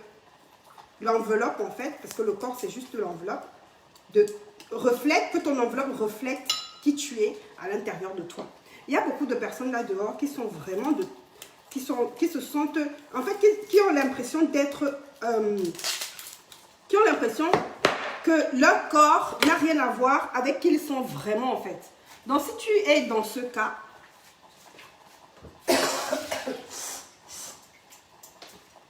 l'enveloppe, en fait, parce que le corps, c'est juste l'enveloppe, que ton enveloppe reflète qui tu es à l'intérieur de toi. Il y a beaucoup de personnes là dehors qui sont vraiment qui se sentent, en fait, qui ont l'impression d'être, qui ont l'impression que leur corps n'a rien à voir avec qui ils sont vraiment, en fait. Donc, si tu es dans ce cas,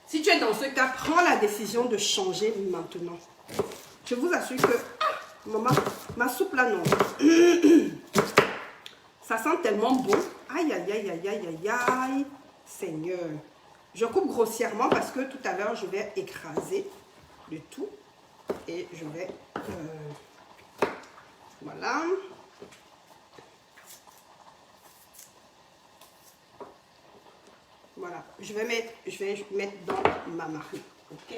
si tu es dans ce cas, prends la décision de changer maintenant. Je vous assure que, maman, ma soupe là, non. Ça sent tellement bon. Aïe, aïe, aïe, aïe, aïe, aïe, aïe. Seigneur. Je coupe grossièrement parce que tout à l'heure, je vais écraser le tout. Et je vais... voilà. Voilà. Je vais mettre dans ma marmite. Ok.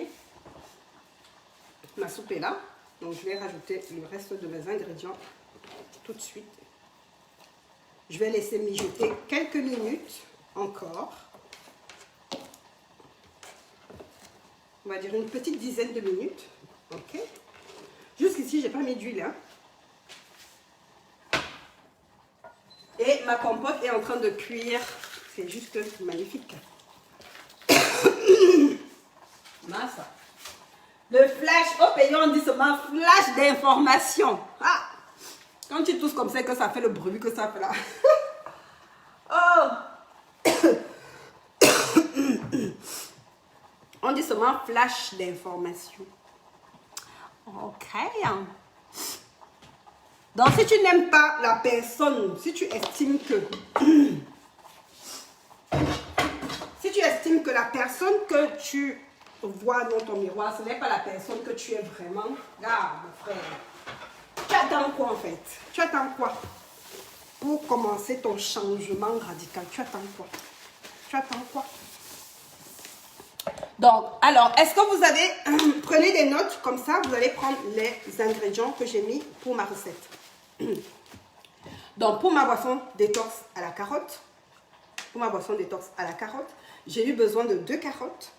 Ma soupe est là. Donc, je vais rajouter le reste de mes ingrédients tout de suite. Je vais laisser mijoter quelques minutes encore. On va dire une petite dizaine de minutes. Ok. Jusqu'ici, je n'ai pas mis d'huile. Hein. Et ma compote est en train de cuire. C'est juste magnifique. Massa. Le flash, au pays, on dit seulement flash d'information. Ah! Quand tu tousses comme ça, que ça fait le bruit que ça fait là. Oh! On dit seulement flash d'information. Ok. Donc, si tu n'aimes pas la personne, si tu estimes que... si tu estimes que la personne que tu vois dans ton miroir, ce n'est pas la personne que tu es vraiment, regarde, mon frère. Tu attends quoi en fait? Tu attends quoi pour commencer ton changement radical? Tu attends quoi? Tu attends quoi? Donc, alors, est-ce que vous avez... prenez des notes, comme ça, vous allez prendre les ingrédients que j'ai mis pour ma recette. Donc, pour ma boisson détox à la carotte, j'ai eu besoin de 2 carottes.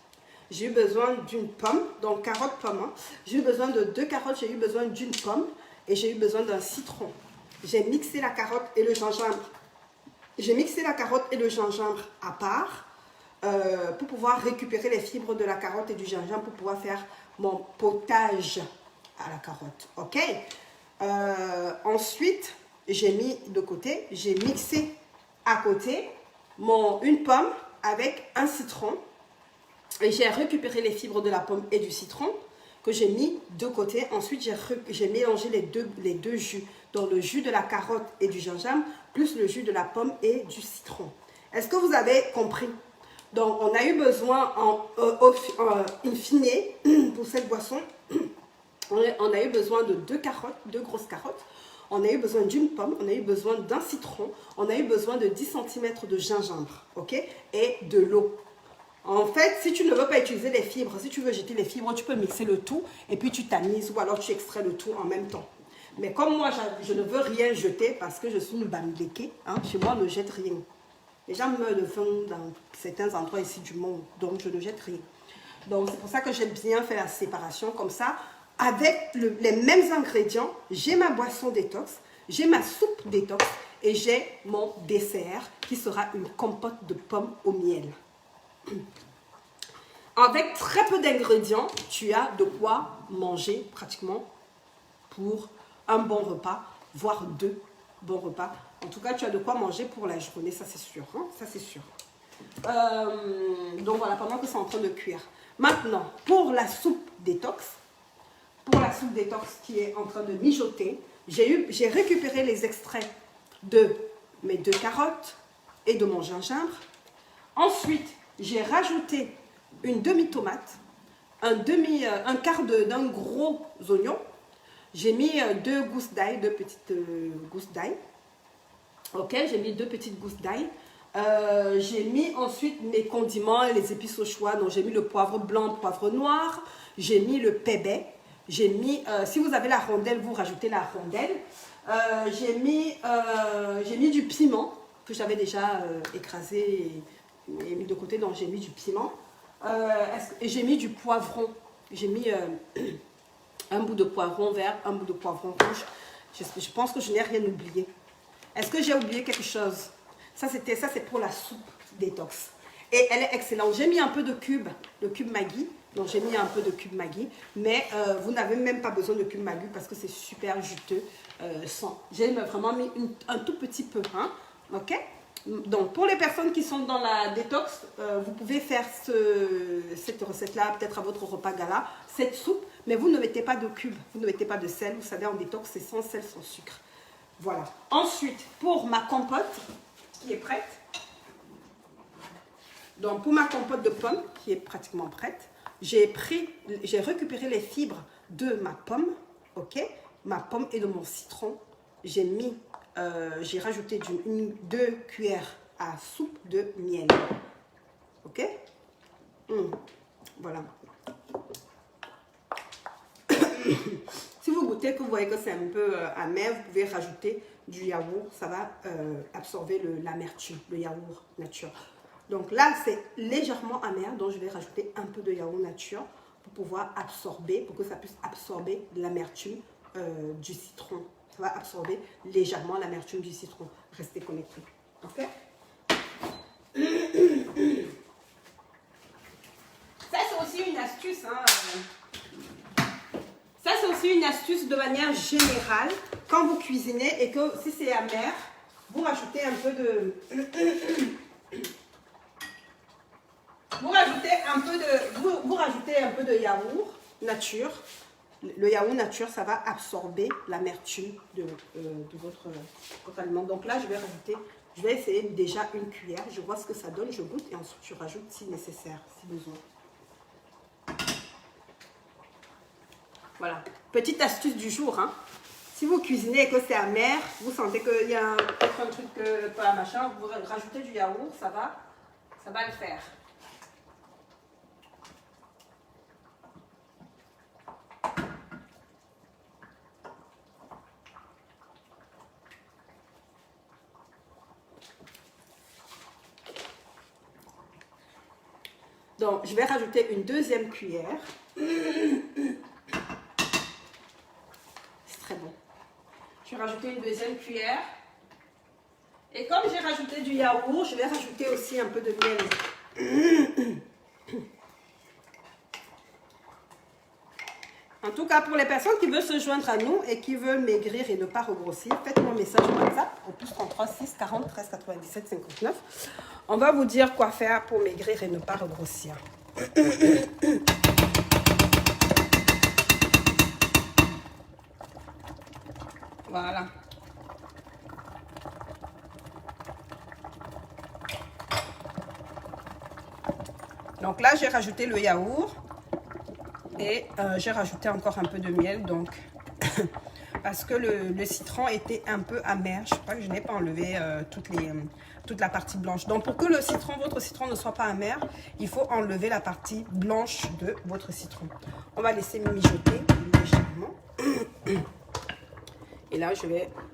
J'ai eu besoin d'une pomme, donc carotte, pomme. Hein. J'ai eu besoin de 2 carottes, j'ai eu besoin d'une pomme et j'ai eu besoin d'un citron. J'ai mixé la carotte et le gingembre. J'ai mixé la carotte et le gingembre à part pour pouvoir récupérer les fibres de la carotte et du gingembre pour pouvoir faire mon potage à la carotte. Ok. Ensuite, j'ai mis de côté, j'ai mixé à côté une pomme avec un citron. Et j'ai récupéré les fibres de la pomme et du citron que j'ai mis de côté. Ensuite, j'ai mélangé les deux jus. Donc, le jus de la carotte et du gingembre, plus le jus de la pomme et du citron. Est-ce que vous avez compris? Donc, on a eu besoin, in fine, pour cette boisson, on a eu besoin de 2 carottes, 2 grosses carottes. On a eu besoin d'une pomme, on a eu besoin d'un citron, on a eu besoin de 10 cm de gingembre, ok? Et de l'eau. En fait, si tu ne veux pas utiliser les fibres, si tu veux jeter les fibres, tu peux mixer le tout et puis tu tamises ou alors tu extrais le tout en même temps. Mais comme moi, je ne veux rien jeter parce que je suis une bambleke, hein, chez moi, on ne jette rien. Les gens meurent de faim dans certains endroits ici du monde, donc je ne jette rien. Donc, c'est pour ça que j'ai bien fait la séparation comme ça. Avec les mêmes ingrédients, j'ai ma boisson détox, j'ai ma soupe détox et j'ai mon dessert qui sera une compote de pommes au miel. avec très peu d'ingrédients, tu as de quoi manger pratiquement pour un bon repas, voire 2 bons repas. En tout cas, tu as de quoi manger pour la journée, ça c'est sûr. Hein, ça c'est sûr. Donc voilà, pendant que c'est en train de cuire. Maintenant, pour la soupe détox, qui est en train de mijoter, j'ai récupéré les extraits de mes 2 carottes et de mon gingembre. Ensuite, j'ai rajouté une demi-tomate, un quart d'un gros oignon. J'ai mis 2 gousses d'ail, 2 petites gousses d'ail. Ok, j'ai mis 2 petites gousses d'ail. J'ai mis ensuite mes condiments et les épices au choix. Donc j'ai mis le poivre blanc, poivre noir. J'ai mis le pébé. J'ai mis, si vous avez la rondelle, vous rajoutez la rondelle. J'ai mis du piment que j'avais déjà écrasé et mis de côté. Donc j'ai mis du piment. Et j'ai mis du poivron. J'ai mis un bout de poivron vert, un bout de poivron rouge. Je pense que je n'ai rien oublié. Est-ce que j'ai oublié quelque chose? Ça, c'est pour la soupe détox. Et elle est excellente. J'ai mis un peu de cube, le cube Maggi. Donc, j'ai mis un peu de cube Maggi. Mais vous n'avez même pas besoin de cube Maggi parce que c'est super juteux sans. J'ai vraiment mis un tout petit peu. Hein, ok? Donc, pour les personnes qui sont dans la détox, vous pouvez faire cette recette-là, peut-être à votre repas gala, cette soupe. Mais vous ne mettez pas de cube, vous ne mettez pas de sel. Vous savez, en détox, c'est sans sel, sans sucre. Voilà. Ensuite, pour ma compote qui est prête. Donc, pour ma compote de pommes qui est pratiquement prête, j'ai récupéré les fibres de ma pomme, ok, ma pomme et de mon citron. J'ai rajouté 2 cuillères à soupe de miel, ok. Voilà. Si vous goûtez, que vous voyez que c'est un peu amer, vous pouvez rajouter du yaourt. Ça va absorber l'amertume, le yaourt nature. Donc là, c'est légèrement amer. Donc je vais rajouter un peu de yaourt nature pour pouvoir absorber, pour que ça puisse absorber l'amertume du citron. Ça va absorber légèrement l'amertume du citron. Restez connectés. Ok? Ça, c'est aussi une astuce. Hein, Ça, c'est aussi une astuce de manière générale. Quand vous cuisinez et que si c'est amer, vous rajoutez un peu de... Vous rajoutez un peu de yaourt nature. Le yaourt nature, ça va absorber l'amertume de votre aliment. Donc là, je vais essayer déjà une cuillère. Je vois ce que ça donne, je goûte et ensuite je rajoute si nécessaire, si besoin. Voilà, petite astuce du jour. Hein. Si vous cuisinez et que c'est amer, vous sentez qu'il y a peut-être un truc, pas machin, vous rajoutez du yaourt, ça va le faire. Donc, je vais rajouter une 2e cuillère. Très bon. Je vais rajouter une 2e cuillère. Et comme j'ai rajouté du yaourt, je vais rajouter aussi un peu de miel. En tout cas, pour les personnes qui veulent se joindre à nous et qui veulent maigrir et ne pas regrossir, faites-moi un message WhatsApp au plus 33 6 40 13 97 59. On va vous dire quoi faire pour maigrir et ne pas regrossir. Voilà. Donc là, j'ai rajouté le yaourt et j'ai rajouté encore un peu de miel. Donc, parce que le citron était un peu amer. Je crois que je n'ai pas enlevé toute la partie blanche. Donc, pour que votre citron ne soit pas amer, il faut enlever la partie blanche de votre citron. On va laisser mijoter légèrement. Et là,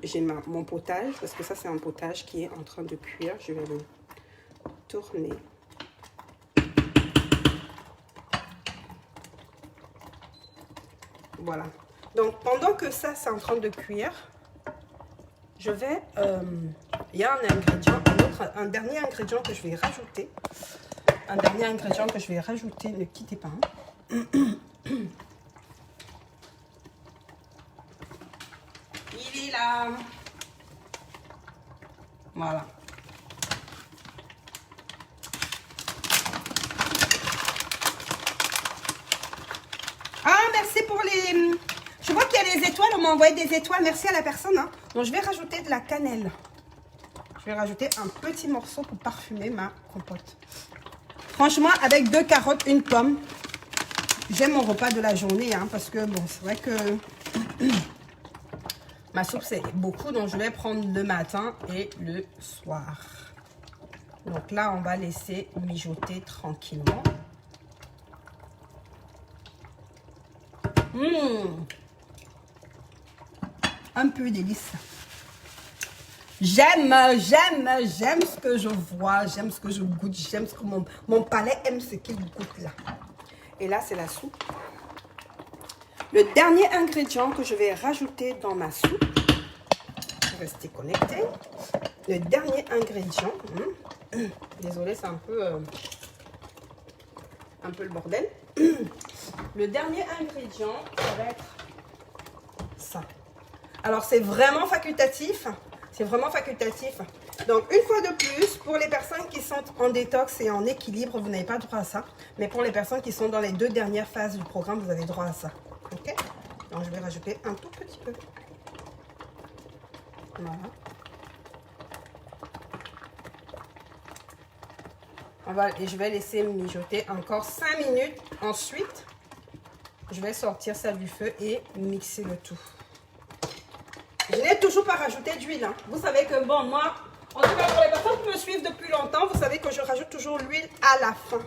j'ai mon potage, parce que ça, c'est un potage qui est en train de cuire. Je vais le tourner. Voilà. Donc, pendant que ça, c'est en train de cuire, je vais... il y a un dernier ingrédient que je vais rajouter. un dernier ingrédient que je vais rajouter. Ne quittez pas. Hein. Il est là. Voilà. Ah, merci pour les... Je vois qu'il y a les étoiles. On m'a envoyé des étoiles. Merci à la personne. Hein. Donc, je vais rajouter de la cannelle. Je vais rajouter un petit morceau pour parfumer ma compote. Franchement, avec 2 carottes, 1 pomme, j'aime mon repas de la journée. Hein, parce que, bon, c'est vrai que ma soupe, c'est beaucoup. Donc, je vais prendre le matin et le soir. Donc là, on va laisser mijoter tranquillement. Un peu délice. J'aime ce que je vois, j'aime ce que je goûte, j'aime ce que mon palais aime ce qu'il goûte là. Et là, c'est la soupe. Le dernier ingrédient que je vais rajouter dans ma soupe, restez connectés. Le dernier ingrédient, désolé, c'est un peu le bordel. Le dernier ingrédient, ça va être ça. Alors, c'est vraiment facultatif. C'est vraiment facultatif. Donc, une fois de plus, pour les personnes qui sont en détox et en équilibre, vous n'avez pas droit à ça. Mais pour les personnes qui sont dans les 2 dernières phases du programme, vous avez droit à ça. Ok? Donc, je vais rajouter un tout petit peu. Voilà. Et je vais laisser mijoter encore 5 minutes. Ensuite, je vais sortir ça du feu et mixer le tout. Je n'ai toujours pas rajouté d'huile. Hein. Vous savez que, bon, moi, en tout cas, pour les personnes qui me suivent depuis longtemps, vous savez que je rajoute toujours l'huile à la fin.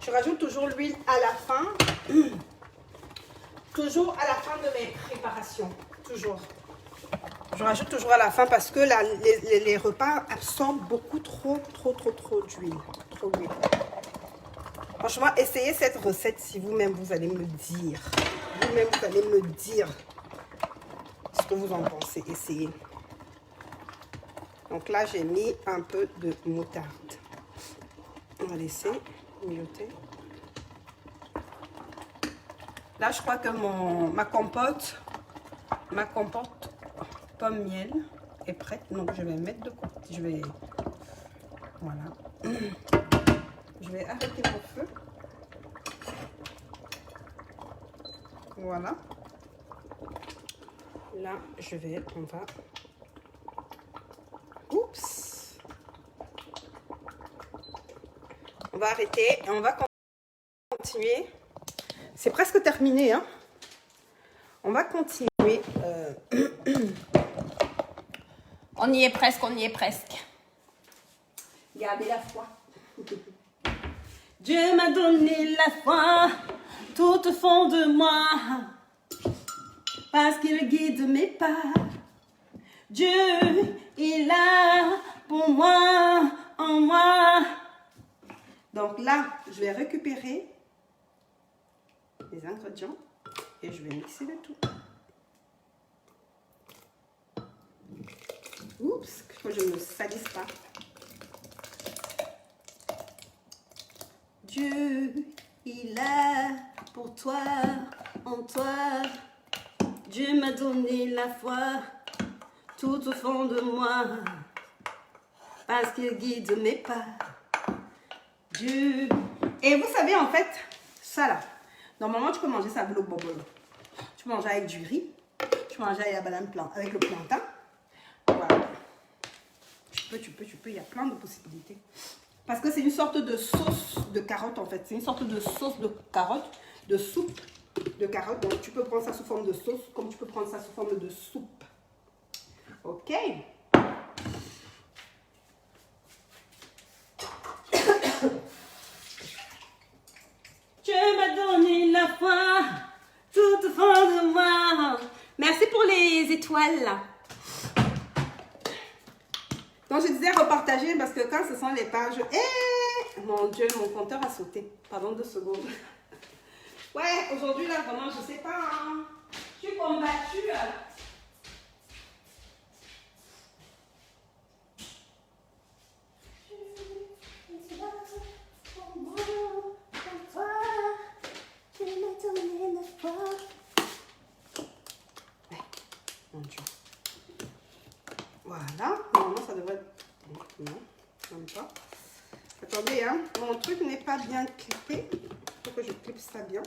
Je rajoute toujours l'huile à la fin. Toujours à la fin de mes préparations. Toujours. Je rajoute toujours à la fin parce que les repas absorbent beaucoup trop d'huile. Trop d'huile. Franchement, essayez cette recette si vous-même, vous allez me dire. Vous-même, vous allez me dire ce que vous en pensez. Essayez. Donc là, j'ai mis un peu de moutarde. On va laisser mijoter. Là, je crois que ma compote pomme miel est prête. Donc, je vais mettre de côté. Voilà. Je vais arrêter mon feu. Voilà. Là, on va... Oups. On va arrêter et on va continuer. C'est presque terminé, hein. On va continuer. On y est presque, on y est presque. Gardez la foi. Dieu m'a donné la foi tout au fond de moi, parce qu'il guide mes pas. Dieu est là pour moi, en moi. Donc là, je vais récupérer les ingrédients et je vais mixer le tout. Oups, que je ne me salisse pas. Dieu, il est pour toi, en toi. Dieu m'a donné la foi tout au fond de moi, parce qu'il guide mes pas. Dieu. Et vous savez, en fait, ça là, normalement, tu peux manger ça avec le bobolo. Tu peux manger avec du riz. Tu peux manger avec le plantain. Voilà. Tu peux, il y a plein de possibilités. Parce que c'est une sorte de sauce de carotte, en fait. C'est une sorte de sauce de carotte, de soupe de carotte. Donc, tu peux prendre ça sous forme de sauce, comme tu peux prendre ça sous forme de soupe. Ok. Dieu m'a donné la foi tout au fond de moi. Merci pour les étoiles. Donc, je disais repartager parce que quand ce sont les pages... mon Dieu, mon compteur a sauté. Pardon, 2 secondes. Ouais, aujourd'hui, là, vraiment, je sais pas. Hein. Je suis combattue. Normalement, ça devrait être... Non, même pas. Attendez, hein, mon truc n'est pas bien clippé. Il faut que je clippe ça bien.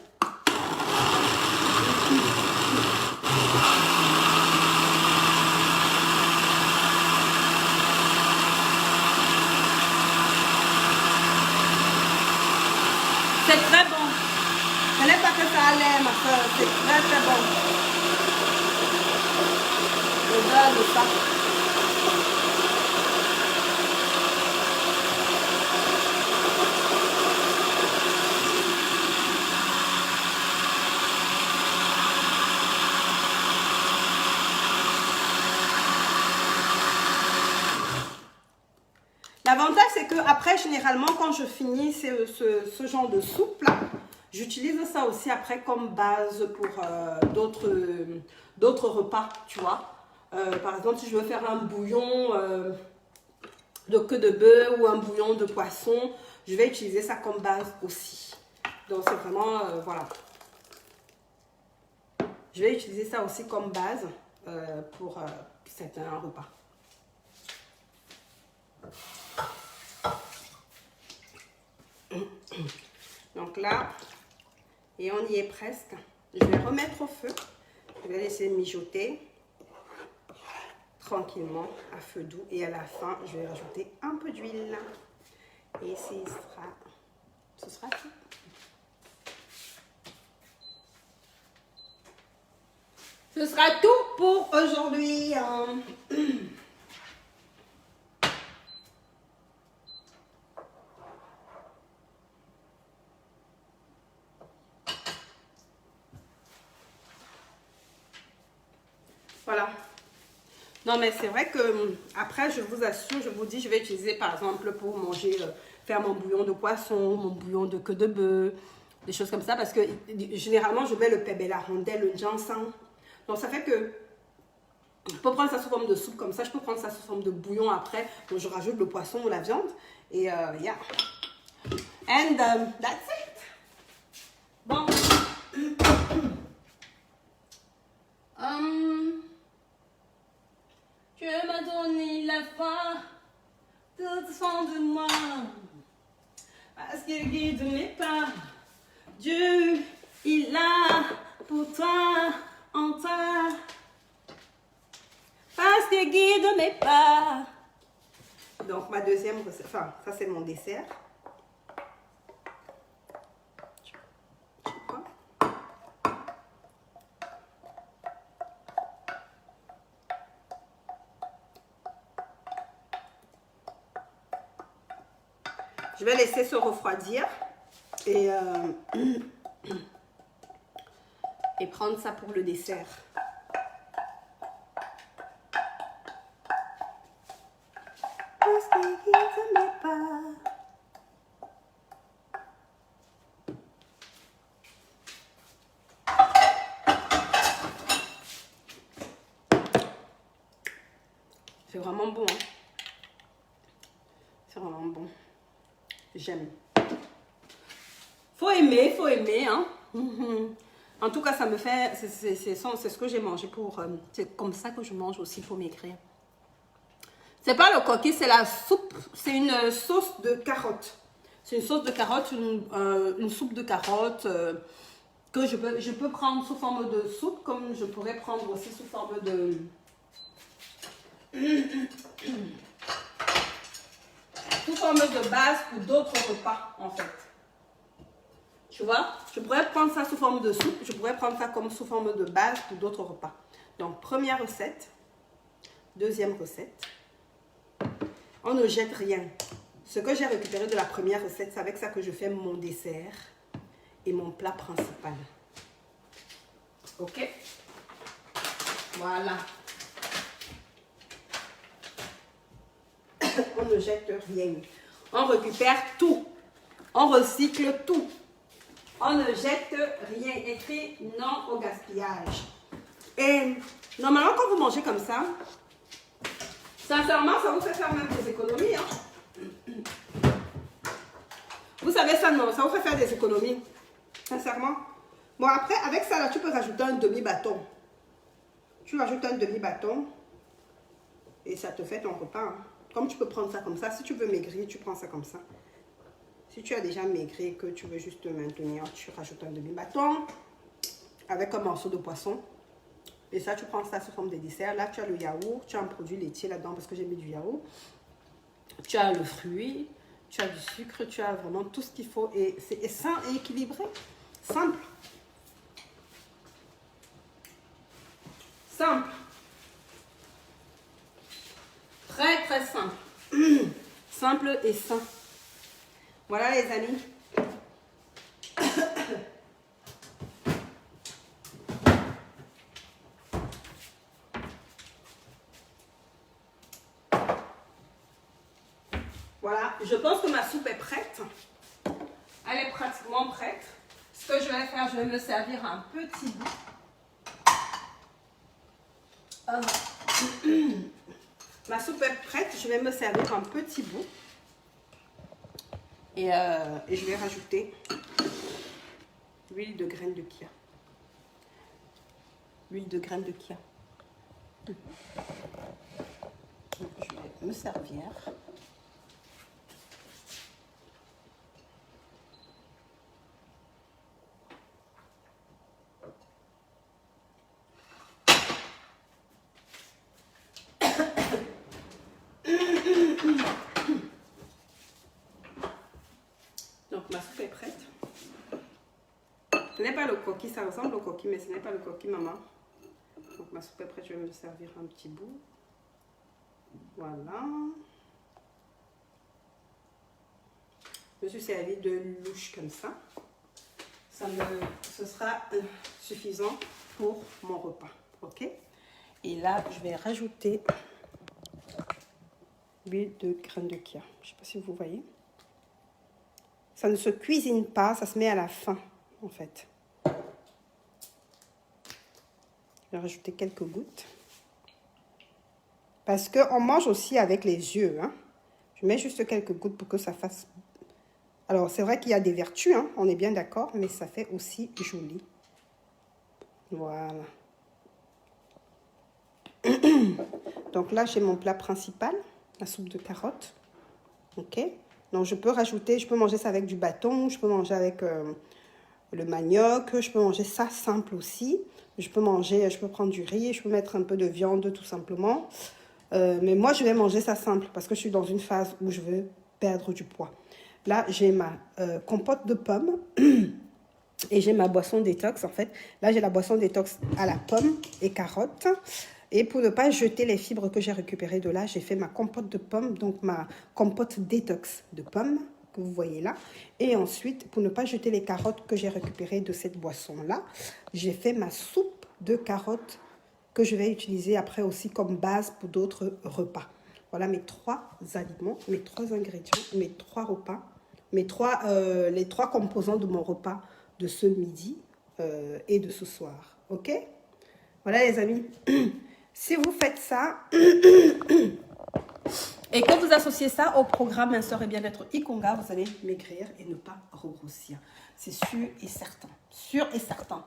C'est très bon. Ce n'est pas que ça allait, ma soeur. C'est très très bon. Le beurre, le ça. L'avantage, c'est que après, généralement, quand je finis ce genre de soupe là, j'utilise ça aussi après comme base pour d'autres repas, tu vois. Par exemple, si je veux faire un bouillon de queue de bœuf ou un bouillon de poisson, je vais utiliser ça comme base aussi. Donc, c'est vraiment, voilà. Je vais utiliser ça aussi comme base pour certains repas. Donc là, et on y est presque. Je vais remettre au feu. Je vais laisser mijoter tranquillement à feu doux. Et à la fin, je vais rajouter un peu d'huile. Et ce sera tout. Ce sera tout pour aujourd'hui. Voilà. Non, mais c'est vrai que après, je vous assure, je vous dis, je vais utiliser par exemple pour manger, faire mon bouillon de poisson, mon bouillon de queue de bœuf, des choses comme ça, parce que généralement, je mets le pebe, la rondelle, le ginseng. Donc, ça fait que je peux prendre ça sous forme de soupe comme ça, je peux prendre ça sous forme de bouillon après, donc je rajoute le poisson ou la viande, et yeah. And that's it. Bon. Dieu m'a donné la foi, tout fond de moi, parce qu'il guide mes pas. Dieu, il l'a pour toi, en toi, parce qu'il guide mes pas. Donc ma deuxième recette, enfin ça c'est mon dessert. Je vais laisser se refroidir et prendre ça pour le dessert. C'est vraiment bon, hein? C'est vraiment bon. J'aime. Faut aimer, hein. En tout cas, ça me fait... C'est ce que j'ai mangé pour... c'est comme ça que je mange aussi pour maigrir. C'est pas le coquille, c'est la soupe. C'est une sauce de carottes. C'est une sauce de carottes, une soupe de carottes que je peux prendre sous forme de soupe, comme je pourrais prendre aussi sous forme de... sous forme de base pour d'autres repas, en fait. Tu vois, je pourrais prendre ça sous forme de soupe, je pourrais prendre ça comme sous forme de base pour d'autres repas. Donc, première recette. Deuxième recette. On ne jette rien. Ce que j'ai récupéré de la première recette, c'est avec ça que je fais mon dessert et mon plat principal. Ok? Voilà. On ne jette rien. On récupère tout. On recycle tout. On ne jette rien. Écrit non au gaspillage. Et normalement, quand vous mangez comme ça, sincèrement, ça vous fait faire même des économies. Hein? Vous savez ça, non? Ça vous fait faire des économies. Sincèrement. Bon, après, avec ça, là, tu peux rajouter un demi-bâton. Tu rajoutes un demi-bâton. Et ça te fait ton repas. Hein. Comme tu peux prendre ça comme ça, si tu veux maigrir, tu prends ça comme ça. Si tu as déjà maigri et que tu veux juste te maintenir, tu rajoutes un demi-bâton avec un morceau de poisson. Et ça, tu prends ça sous forme de dessert. Là, tu as le yaourt, tu as un produit laitier là-dedans parce que j'ai mis du yaourt. Tu as le fruit, tu as du sucre, tu as vraiment tout ce qu'il faut. Et c'est sain et équilibré. Simple. Simple. Très, très simple. Simple et sain. Voilà les amis. Voilà, je pense que ma soupe est prête. Elle est pratiquement prête. Ce que je vais faire, je vais me servir un petit bout. Ma soupe est prête, je vais me servir un petit bout. Et je vais rajouter l'huile de graines de chia. L'huile de graines de chia. Donc, je vais me servir. Donc ma soupe est prête. Ce n'est pas le coquille, ça ressemble au coquille, mais ce n'est pas le coquille, maman. Donc ma soupe est prête, je vais me servir un petit bout. Voilà. Je me suis servi de louche comme ça. Ce sera suffisant pour mon repas. Ok? Et là, je vais rajouter l'huile de graines de chia. Je ne sais pas si vous voyez. Ça ne se cuisine pas, ça se met à la fin, en fait. Je vais rajouter quelques gouttes. Parce qu'on mange aussi avec les yeux. Hein. Je mets juste quelques gouttes pour que ça fasse... Alors, c'est vrai qu'il y a des vertus, hein, on est bien d'accord, mais ça fait aussi joli. Voilà. Donc là, j'ai mon plat principal, la soupe de carottes. Ok. Donc, je peux rajouter, je peux manger ça avec du bâton, je peux manger avec le manioc, je peux manger ça simple aussi. Je peux prendre du riz, je peux mettre un peu de viande tout simplement. Mais moi, je vais manger ça simple parce que je suis dans une phase où je veux perdre du poids. Là, j'ai ma compote de pommes et j'ai ma boisson détox en fait. Là, j'ai la boisson détox à la pomme et carotte. Et pour ne pas jeter les fibres que j'ai récupérées de là, j'ai fait ma compote de pommes, donc ma compote détox de pommes que vous voyez là. Et ensuite, pour ne pas jeter les carottes que j'ai récupérées de cette boisson-là, j'ai fait ma soupe de carottes que je vais utiliser après aussi comme base pour d'autres repas. Voilà mes 3 aliments, mes 3 ingrédients, mes 3 repas, les 3 composants de mon repas de ce midi et de ce soir. Ok? Voilà les amis. Si vous faites ça et que vous associez ça au programme Minceur et Bien-être Ikonga, vous allez maigrir et ne pas regrossir. C'est sûr et certain. Sûr et certain.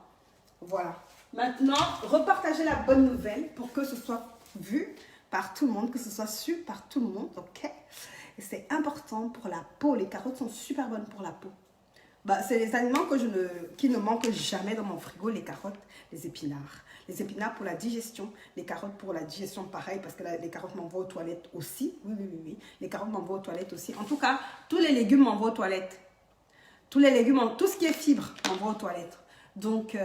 Voilà. Maintenant, repartagez la bonne nouvelle pour que ce soit vu par tout le monde, que ce soit su par tout le monde, ok? Et c'est important pour la peau. Les carottes sont super bonnes pour la peau. Bah, c'est les aliments qui ne manquent jamais dans mon frigo, les carottes, les épinards. Les épinards pour la digestion, les carottes pour la digestion, pareil, parce que là, les carottes m'envoient aux toilettes aussi. Oui. Les carottes m'envoient aux toilettes aussi. En tout cas, tous les légumes m'envoient aux toilettes. Tous les légumes, tout ce qui est fibres m'envoie aux toilettes. Donc,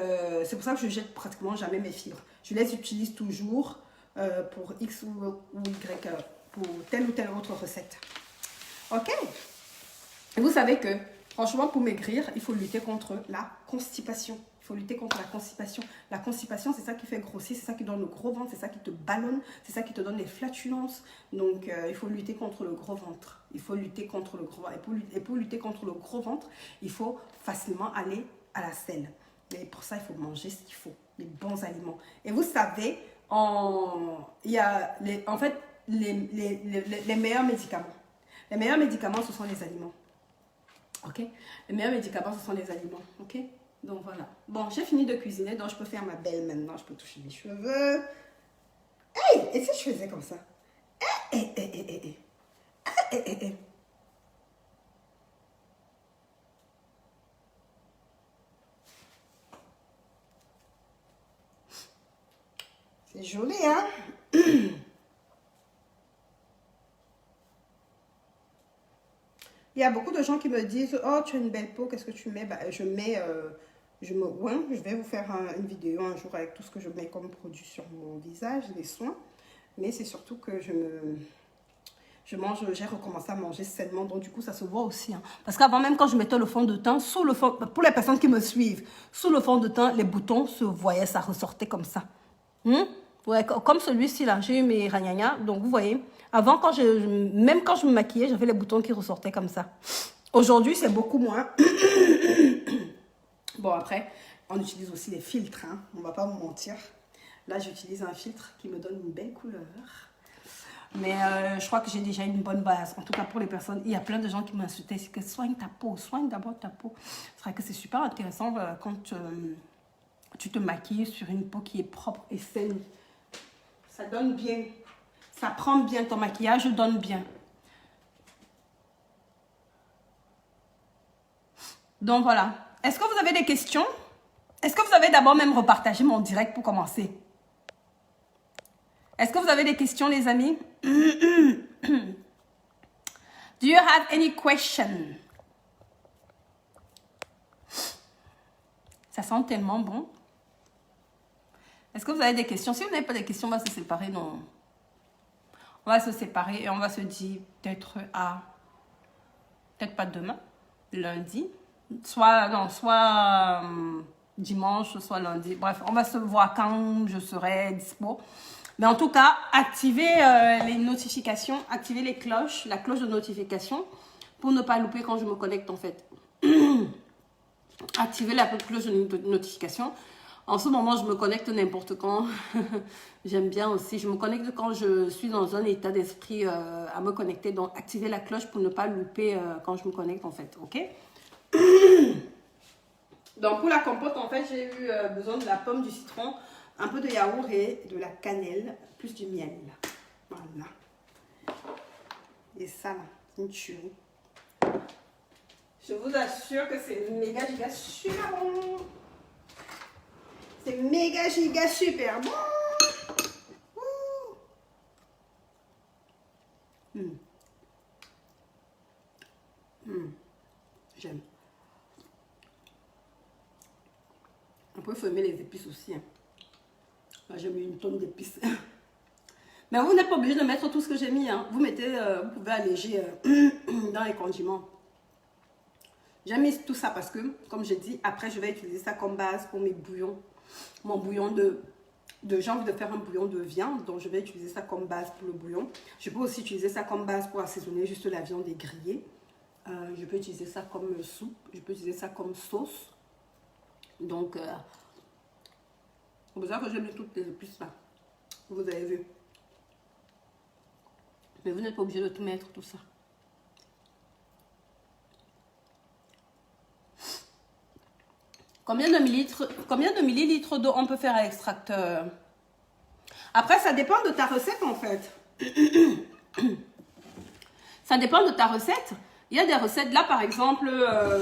c'est pour ça que je jette pratiquement jamais mes fibres. Je les utilise toujours pour X ou Y, pour telle ou telle autre recette. Ok? Et vous savez que, franchement, pour maigrir, il faut lutter contre la constipation. Il faut lutter contre la constipation. La constipation, c'est ça qui fait grossir, c'est ça qui donne le gros ventre, c'est ça qui te ballonne, c'est ça qui te donne les flatulences. Donc, il faut lutter contre le gros ventre. Il faut lutter contre le gros ventre. Et pour lutter contre le gros ventre, il faut facilement aller à la selle. Mais pour ça, il faut manger ce qu'il faut, les bons aliments. Et vous savez, il y a en fait les meilleurs médicaments. Les meilleurs médicaments, ce sont les aliments. Ok? Les meilleurs médicaments, ce sont les aliments. Ok? Donc voilà. Bon, j'ai fini de cuisiner, donc je peux faire ma belle maintenant. Je peux toucher mes cheveux. Hey! Et si je faisais comme ça? C'est joli, hein? Il y a beaucoup de gens qui me disent, oh, tu as une belle peau, qu'est-ce que tu mets? Bah, je mets, ouais, je vais vous faire une vidéo un jour avec tout ce que je mets comme produit sur mon visage, les soins. Mais c'est surtout que je mange, j'ai recommencé à manger sainement, donc du coup ça se voit aussi. Hein. Parce qu'avant même quand je mettais le fond de teint, sous le fond, pour les personnes qui me suivent, sous le fond de teint, les boutons se voyaient, ça ressortait comme ça. Ouais, comme celui-ci là, j'ai eu mes ragnagnas, donc vous voyez, avant même quand je me maquillais, j'avais les boutons qui ressortaient comme ça. Aujourd'hui c'est beaucoup moins. Bon après, on utilise aussi des filtres, hein, on va pas vous mentir. Là j'utilise un filtre qui me donne une belle couleur. Mais je crois que j'ai déjà une bonne base. En tout cas, pour les personnes, il y a plein de gens qui m'insultaient. C'est que soigne ta peau, soigne d'abord ta peau. C'est vrai que c'est super intéressant quand tu te maquilles sur une peau qui est propre et saine. Ça donne bien. Ça prend bien ton maquillage, donne bien. Donc voilà. Est-ce que vous avez des questions? Est-ce que vous avez d'abord même repartagé mon direct pour commencer? Est-ce que vous avez des questions, les amis? Do you have any question? Ça sent tellement bon. Est-ce que vous avez des questions? Si vous n'avez pas de questions, on va se séparer. Non. On va se séparer et on va se dire peut-être peut-être pas demain, lundi. Soit dimanche, soit lundi. Bref, on va se voir quand je serai dispo. Mais en tout cas, activez les notifications, activez les cloches, la cloche de notification pour ne pas louper quand je me connecte en fait. Activez la cloche de notification. En ce moment, je me connecte n'importe quand. J'aime bien aussi. Je me connecte quand je suis dans un état d'esprit à me connecter. Donc, activez la cloche pour ne pas louper quand je me connecte en fait. Ok? Donc, pour la compote, en fait, j'ai eu besoin de la pomme, du citron, un peu de yaourt et de la cannelle, plus du miel. Voilà. Et ça, là, c'est une tuerie. Je vous assure que c'est méga giga super bon. C'est méga giga super bon. J'aime. On peut fumer les épices aussi. Hein. Là, j'ai mis une tonne d'épices. Mais vous n'êtes pas obligé de mettre tout ce que j'ai mis. Hein. Vous mettez, vous pouvez alléger dans les condiments. J'ai mis tout ça parce que, comme je dis, après je vais utiliser ça comme base pour mes bouillons. Mon bouillon de j'ai envie de faire un bouillon de viande, donc je vais utiliser ça comme base pour le bouillon. Je peux aussi utiliser ça comme base pour assaisonner juste la viande et griller. Je peux utiliser ça comme soupe, je peux utiliser ça comme sauce. Donc, c'est pour ça que j'ai mis toutes les épices là. Vous avez vu. Mais vous n'êtes pas obligé de tout mettre, tout ça. Combien de millilitres d'eau on peut faire à l'extracteur? Après, ça dépend de ta recette en fait. Ça dépend de ta recette. Il y a des recettes, là par exemple,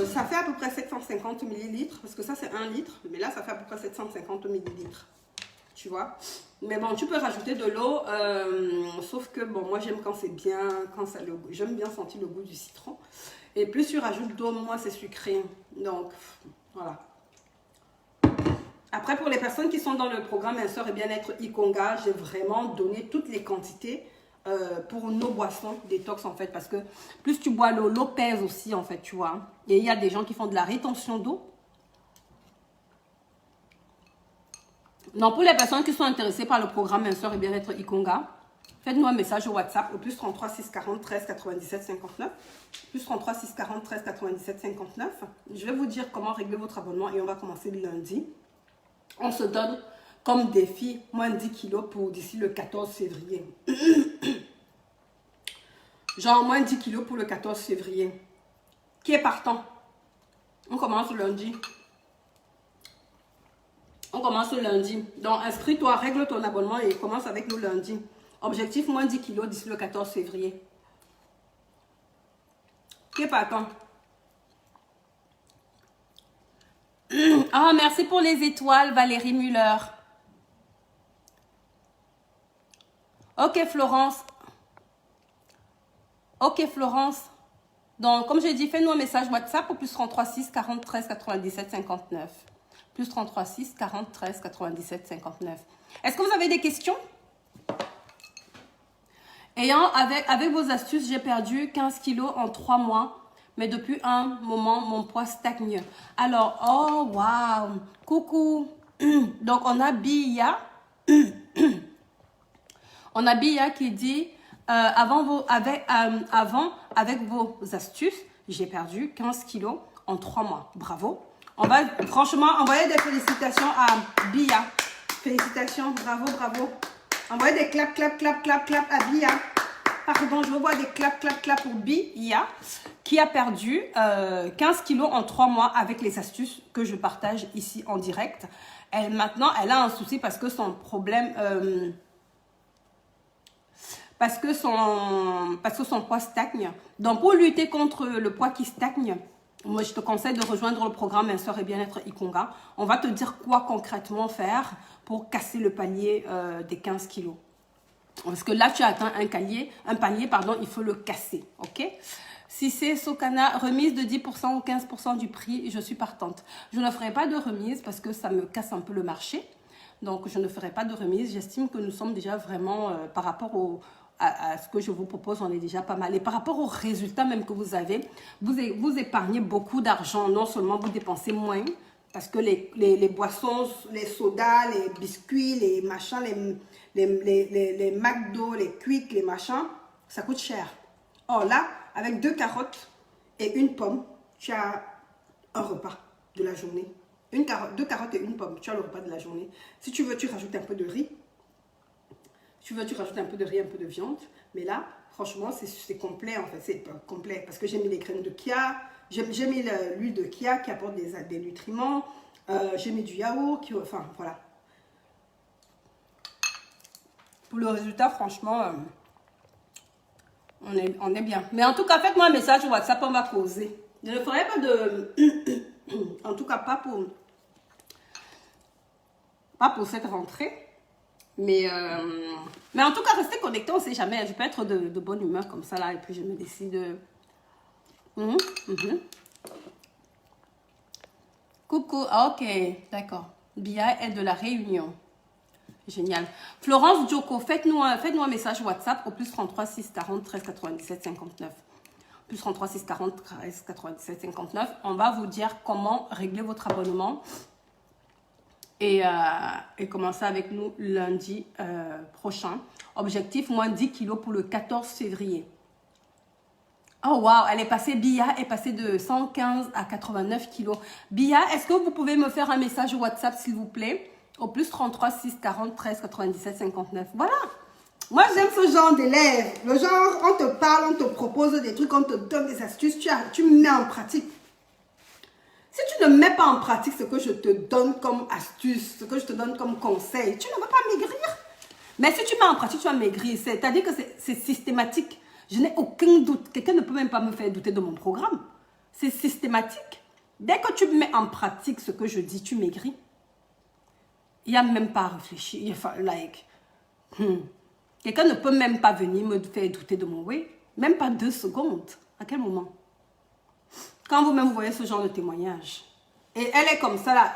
ça fait à peu près 750 millilitres. Parce que ça c'est 1 litre. Mais là, ça fait à peu près 750 millilitres. Tu vois. Mais bon, tu peux rajouter de l'eau. Sauf que, bon, moi j'aime quand c'est bien, j'aime bien sentir le goût du citron. Et plus tu rajoutes d'eau, moins c'est sucré. Donc, voilà. Après, pour les personnes qui sont dans le programme Minceur et Bien-être Ikonga, j'ai vraiment donné toutes les quantités pour nos boissons détox en fait. Parce que plus tu bois l'eau, l'eau pèse aussi en fait, tu vois. Et il y a des gens qui font de la rétention d'eau. Donc, pour les personnes qui sont intéressées par le programme Minceur et Bien-être Ikonga, faites-nous un message au WhatsApp au plus 33 640 13 97 59. Plus 33 640 13 97 59. Je vais vous dire comment régler votre abonnement et on va commencer le lundi. On se donne comme défi moins 10 kilos pour d'ici le 14 février. Genre moins 10 kilos pour le 14 février. Qui est partant? On commence le lundi. On commence le lundi. Donc inscris-toi, règle ton abonnement et commence avec nous lundi. Objectif, moins 10 kilos d'ici le 14 février. Qui est partant? Ah, merci pour les étoiles, Valérie Muller. Ok, Florence. Ok, Florence. Donc, comme j'ai dit, fais-nous un message WhatsApp au plus 33 6 40 13 97 59. Plus 33 6 40 13 97 59. Est-ce que vous avez des questions? Avec vos astuces, j'ai perdu 15 kilos en 3 mois. Mais depuis un moment, mon poids stagne. Alors, oh, waouh. Coucou. Donc, on a Bia. On a Bia qui dit, avec vos astuces, j'ai perdu 15 kilos en 3 mois. Bravo. On va franchement envoyer des félicitations à Bia. Félicitations, bravo, bravo. Envoyez des clap, clap, clap, clap, clap à Bia. Pardon, je vois des clap, clap, clap pour Bia qui a perdu 15 kilos en 3 mois avec les astuces que je partage ici en direct. Maintenant, elle a un souci parce que son problème... parce que son poids stagne. Donc, pour lutter contre le poids qui stagne, moi, je te conseille de rejoindre le programme Minceur et Bien-être Ikonga. On va te dire quoi concrètement faire pour casser le palier des 15 kilos. Parce que là, tu as atteint un palier, il faut le casser, ok? Si c'est Sokana, remise de 10% ou 15% du prix, je suis partante. Je ne ferai pas de remise parce que ça me casse un peu le marché. Donc, je ne ferai pas de remise. J'estime que nous sommes déjà vraiment, par rapport à ce que je vous propose, on est déjà pas mal. Et par rapport aux résultats même que vous avez, vous épargnez beaucoup d'argent. Non seulement vous dépensez moins, parce que les boissons, les sodas, les biscuits, les machins, les McDo, les Quick, les machins, ça coûte cher. Or là, avec 2 carottes et une pomme, tu as un repas de la journée. 2 carottes et une pomme, tu as le repas de la journée. Si tu veux, tu rajoutes un peu de riz. Si tu veux, tu rajoutes un peu de riz, un peu de viande. Mais là, franchement, c'est complet en fait. C'est complet parce que j'ai mis les graines de chia, j'ai mis l'huile de chia qui apporte des nutriments. J'ai mis du yaourt, enfin voilà. Pour le résultat, franchement, on est bien. Mais en tout cas, faites-moi un message WhatsApp, on va causer. Je ne ferai pas de... en tout cas, pas pour cette rentrée. Mais en tout cas, restez connectés, on ne sait jamais. Je peux être de bonne humeur comme ça, là, et puis je me décide... Coucou, ok, d'accord. Bia est de la Réunion. Génial. Florence Djoko, faites-nous un message WhatsApp au plus 33 6 40 13 97 59. Plus 33 6 40 13 97 59. On va vous dire comment régler votre abonnement. Et commencer avec nous lundi prochain. Objectif, moins 10 kilos pour le 14 février. Oh wow, Bia est passée de 115 à 89 kilos. Bia, est-ce que vous pouvez me faire un message WhatsApp s'il vous plaît? Au plus 33 6 40 13 97 59. Voilà. Moi, j'aime ce genre d'élèves. Le genre, on te parle, on te propose des trucs, on te donne des astuces, tu mets en pratique. Si tu ne mets pas en pratique ce que je te donne comme astuce, ce que je te donne comme conseil, tu ne vas pas maigrir. Mais si tu mets en pratique, tu vas maigrir. C'est-à-dire que c'est systématique. Je n'ai aucun doute. Quelqu'un ne peut même pas me faire douter de mon programme. C'est systématique. Dès que tu mets en pratique ce que je dis, tu maigris. Il n'y a même pas à réfléchir. Quelqu'un ne peut même pas venir me faire douter de mon weight. Même pas 2 secondes. À quel moment? Quand vous-même vous voyez ce genre de témoignage. Et elle est comme ça là.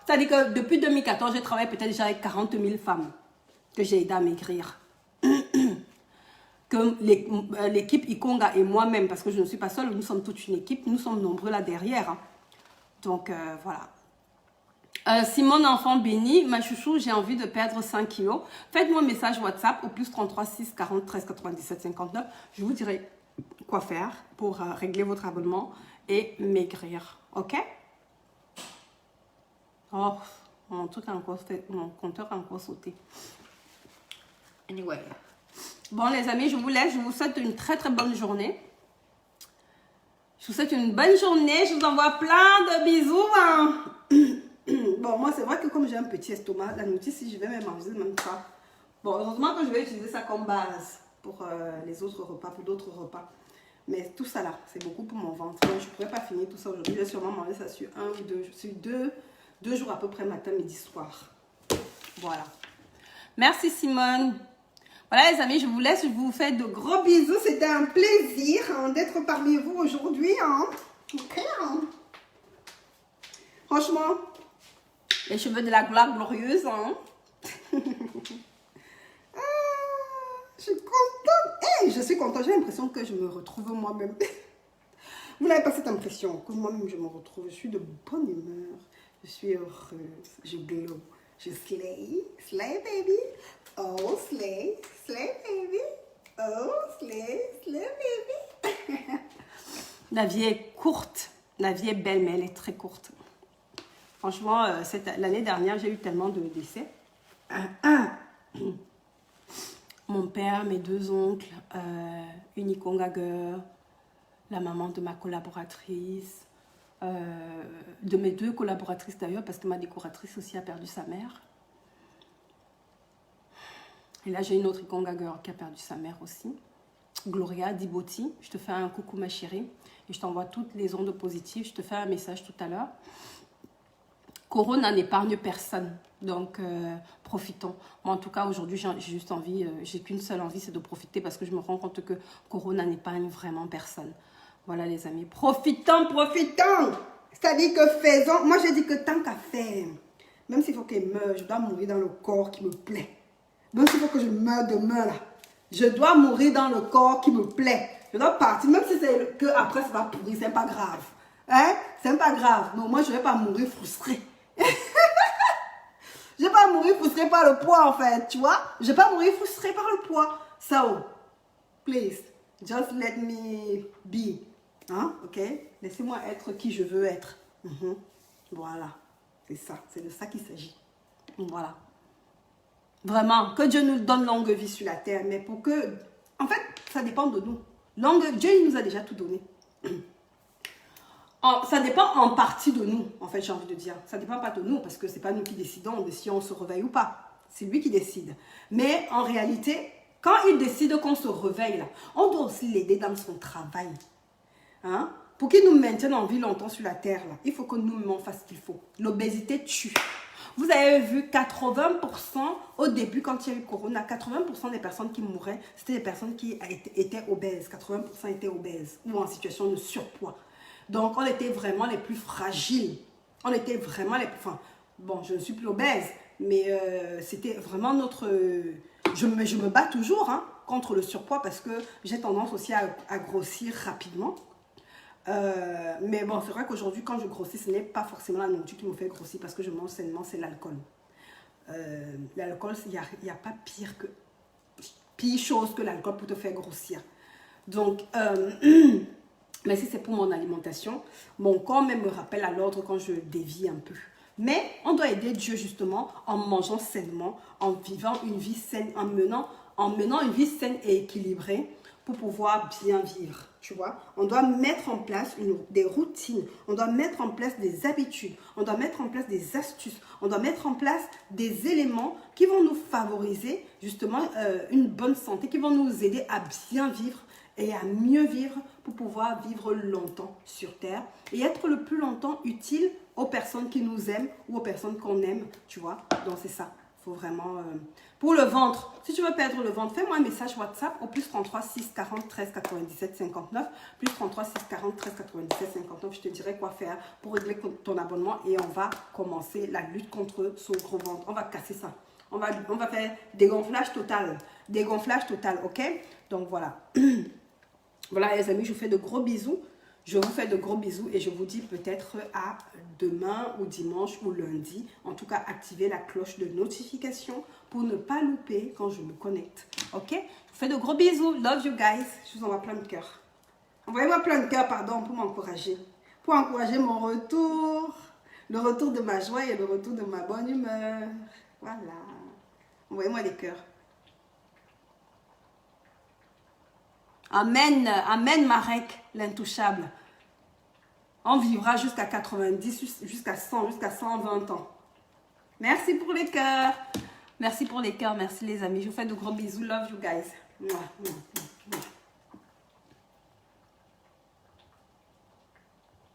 C'est-à-dire que depuis 2014, j'ai travaillé peut-être déjà avec 40 000 femmes que j'ai aidé à maigrir. Que l'équipe Ikonga et moi-même, parce que je ne suis pas seule, nous sommes toute une équipe, nous sommes nombreux là derrière. Hein. Donc voilà. Simone Enfant Béni, ma chouchou, j'ai envie de perdre 5 kilos. Faites-moi un message WhatsApp au plus 33 6 40 13 97 59. Je vous dirai quoi faire pour régler votre abonnement et maigrir. Ok? Oh, mon compteur a encore sauté. Anyway. Bon les amis, je vous laisse. Je vous souhaite une très très bonne journée. Je vous souhaite une bonne journée. Je vous envoie plein de bisous. Hein. Bon, moi c'est vrai que comme j'ai un petit estomac, la nourriture, si je vais même manger même ça, Bon, heureusement que je vais utiliser ça comme base pour les autres repas, pour d'autres repas. Mais tout ça là, c'est beaucoup pour mon ventre. Je ne pourrais pas finir tout ça aujourd'hui. Je vais sûrement manger ça sur deux jours à peu près, matin, midi, soir. Voilà. Merci Simone. Voilà les amis, je vous laisse. Je vous fais de gros bisous. C'était un plaisir hein, d'être parmi vous aujourd'hui. Hein. Ok. Hein. Franchement, les cheveux de la gloire glorieuse. Hein. Je suis contente. Hey, je suis contente. J'ai l'impression que je me retrouve moi-même. Vous n'avez pas cette impression que moi-même je me retrouve. Je suis de bonne humeur. Je suis heureuse. Je glow. Je slay. Slay baby. Oh slay. Slay baby. Oh slay. Slay baby. La vie est courte. La vie est belle, mais elle est très courte. Franchement, l'année dernière, j'ai eu tellement de décès. Mon père, mes deux oncles, une Ikongager, la maman de ma collaboratrice, de mes deux collaboratrices d'ailleurs, parce que ma décoratrice aussi a perdu sa mère. Et là, j'ai une autre Ikongager qui a perdu sa mère aussi. Gloria Diboti, je te fais un coucou ma chérie. Et je t'envoie toutes les ondes positives. Je te fais un message tout à l'heure. Corona n'épargne personne. Donc, profitons. Moi, en tout cas, aujourd'hui, j'ai juste envie, j'ai qu'une seule envie, c'est de profiter parce que je me rends compte que Corona n'épargne vraiment personne. Voilà, les amis. Profitons, profitons. C'est-à-dire que faisons. Moi, je dis que tant qu'à faire, même s'il faut qu'elle meure, je dois mourir dans le corps qui me plaît. Même s'il faut que je meure demain, là, je dois mourir dans le corps qui me plaît. Je dois partir, même si c'est que après ça va pourrir, c'est pas grave. Hein? C'est pas grave. Mais moi, je ne vais pas mourir frustrée. Je ne vais pas mourir frustrée par le poids, en fait, tu vois. Je ne vais pas mourir frustrée par le poids. So, please, just let me be. Hein? Ok? Laissez-moi être qui je veux être. Voilà. C'est ça. C'est de ça qu'il s'agit. Voilà. Vraiment, que Dieu nous donne longue vie sur la terre. Mais pour que... En fait, ça dépend de nous. Dieu, il nous a déjà tout donné. Ça dépend en partie de nous, en fait, j'ai envie de dire. Ça ne dépend pas de nous, parce que ce n'est pas nous qui décidons de si on se réveille ou pas. C'est lui qui décide. Mais en réalité, quand il décide qu'on se réveille, là, on doit aussi l'aider dans son travail. Hein? Pour qu'il nous maintienne en vie longtemps sur la terre, là, il faut que nous-mêmes on fasse ce qu'il faut. L'obésité tue. Vous avez vu 80% au début, quand il y a eu Corona, 80% des personnes qui mouraient, c'était des personnes qui étaient obèses. 80% étaient obèses ou en situation de surpoids. Donc, on était vraiment les plus fragiles. On était vraiment les plus... Enfin, bon, je ne suis plus obèse, mais c'était vraiment notre... Je me bats toujours hein, contre le surpoids parce que j'ai tendance aussi à grossir rapidement. Mais bon, c'est vrai qu'aujourd'hui, quand je grossis, ce n'est pas forcément la nourriture qui me fait grossir parce que je mange sainement, c'est l'alcool. L'alcool, il n'y a pas pire chose que l'alcool pour te faire grossir. Donc... mais si c'est pour mon alimentation, mon corps même me rappelle à l'ordre quand je dévie un peu. Mais on doit aider Dieu justement en mangeant sainement, en vivant une vie saine, en menant une vie saine et équilibrée pour pouvoir bien vivre. Tu vois, on doit mettre en place des routines, on doit mettre en place des habitudes, on doit mettre en place des astuces, on doit mettre en place des éléments qui vont nous favoriser justement une bonne santé, qui vont nous aider à bien vivre et à mieux vivre pour pouvoir vivre longtemps sur Terre et être le plus longtemps utile aux personnes qui nous aiment ou aux personnes qu'on aime, tu vois. Donc c'est ça, il faut vraiment... Pour le ventre, si tu veux perdre le ventre, fais-moi un message WhatsApp au plus 33 6 40 13 97 59, plus 33 6 40 13 97 59, je te dirai quoi faire pour régler ton abonnement et on va commencer la lutte contre ce gros ventre. On va casser ça. On va faire dégonflage total, ok? Donc voilà. Voilà les amis, je vous fais de gros bisous. Je vous fais de gros bisous et je vous dis peut-être à demain ou dimanche ou lundi. En tout cas, activez la cloche de notification pour ne pas louper quand je me connecte. Ok? Je vous fais de gros bisous. Love you guys. Je vous envoie plein de cœurs. Envoyez-moi plein de cœurs, pardon, pour m'encourager. Pour encourager mon retour. Le retour de ma joie et le retour de ma bonne humeur. Voilà. Envoyez-moi des cœurs. Amen, amen Marek, l'intouchable. On vivra jusqu'à 90, jusqu'à 100, jusqu'à 120 ans. Merci pour les cœurs. Merci pour les cœurs, merci les amis. Je vous fais de gros bisous. Love you guys. Mouah, mouah.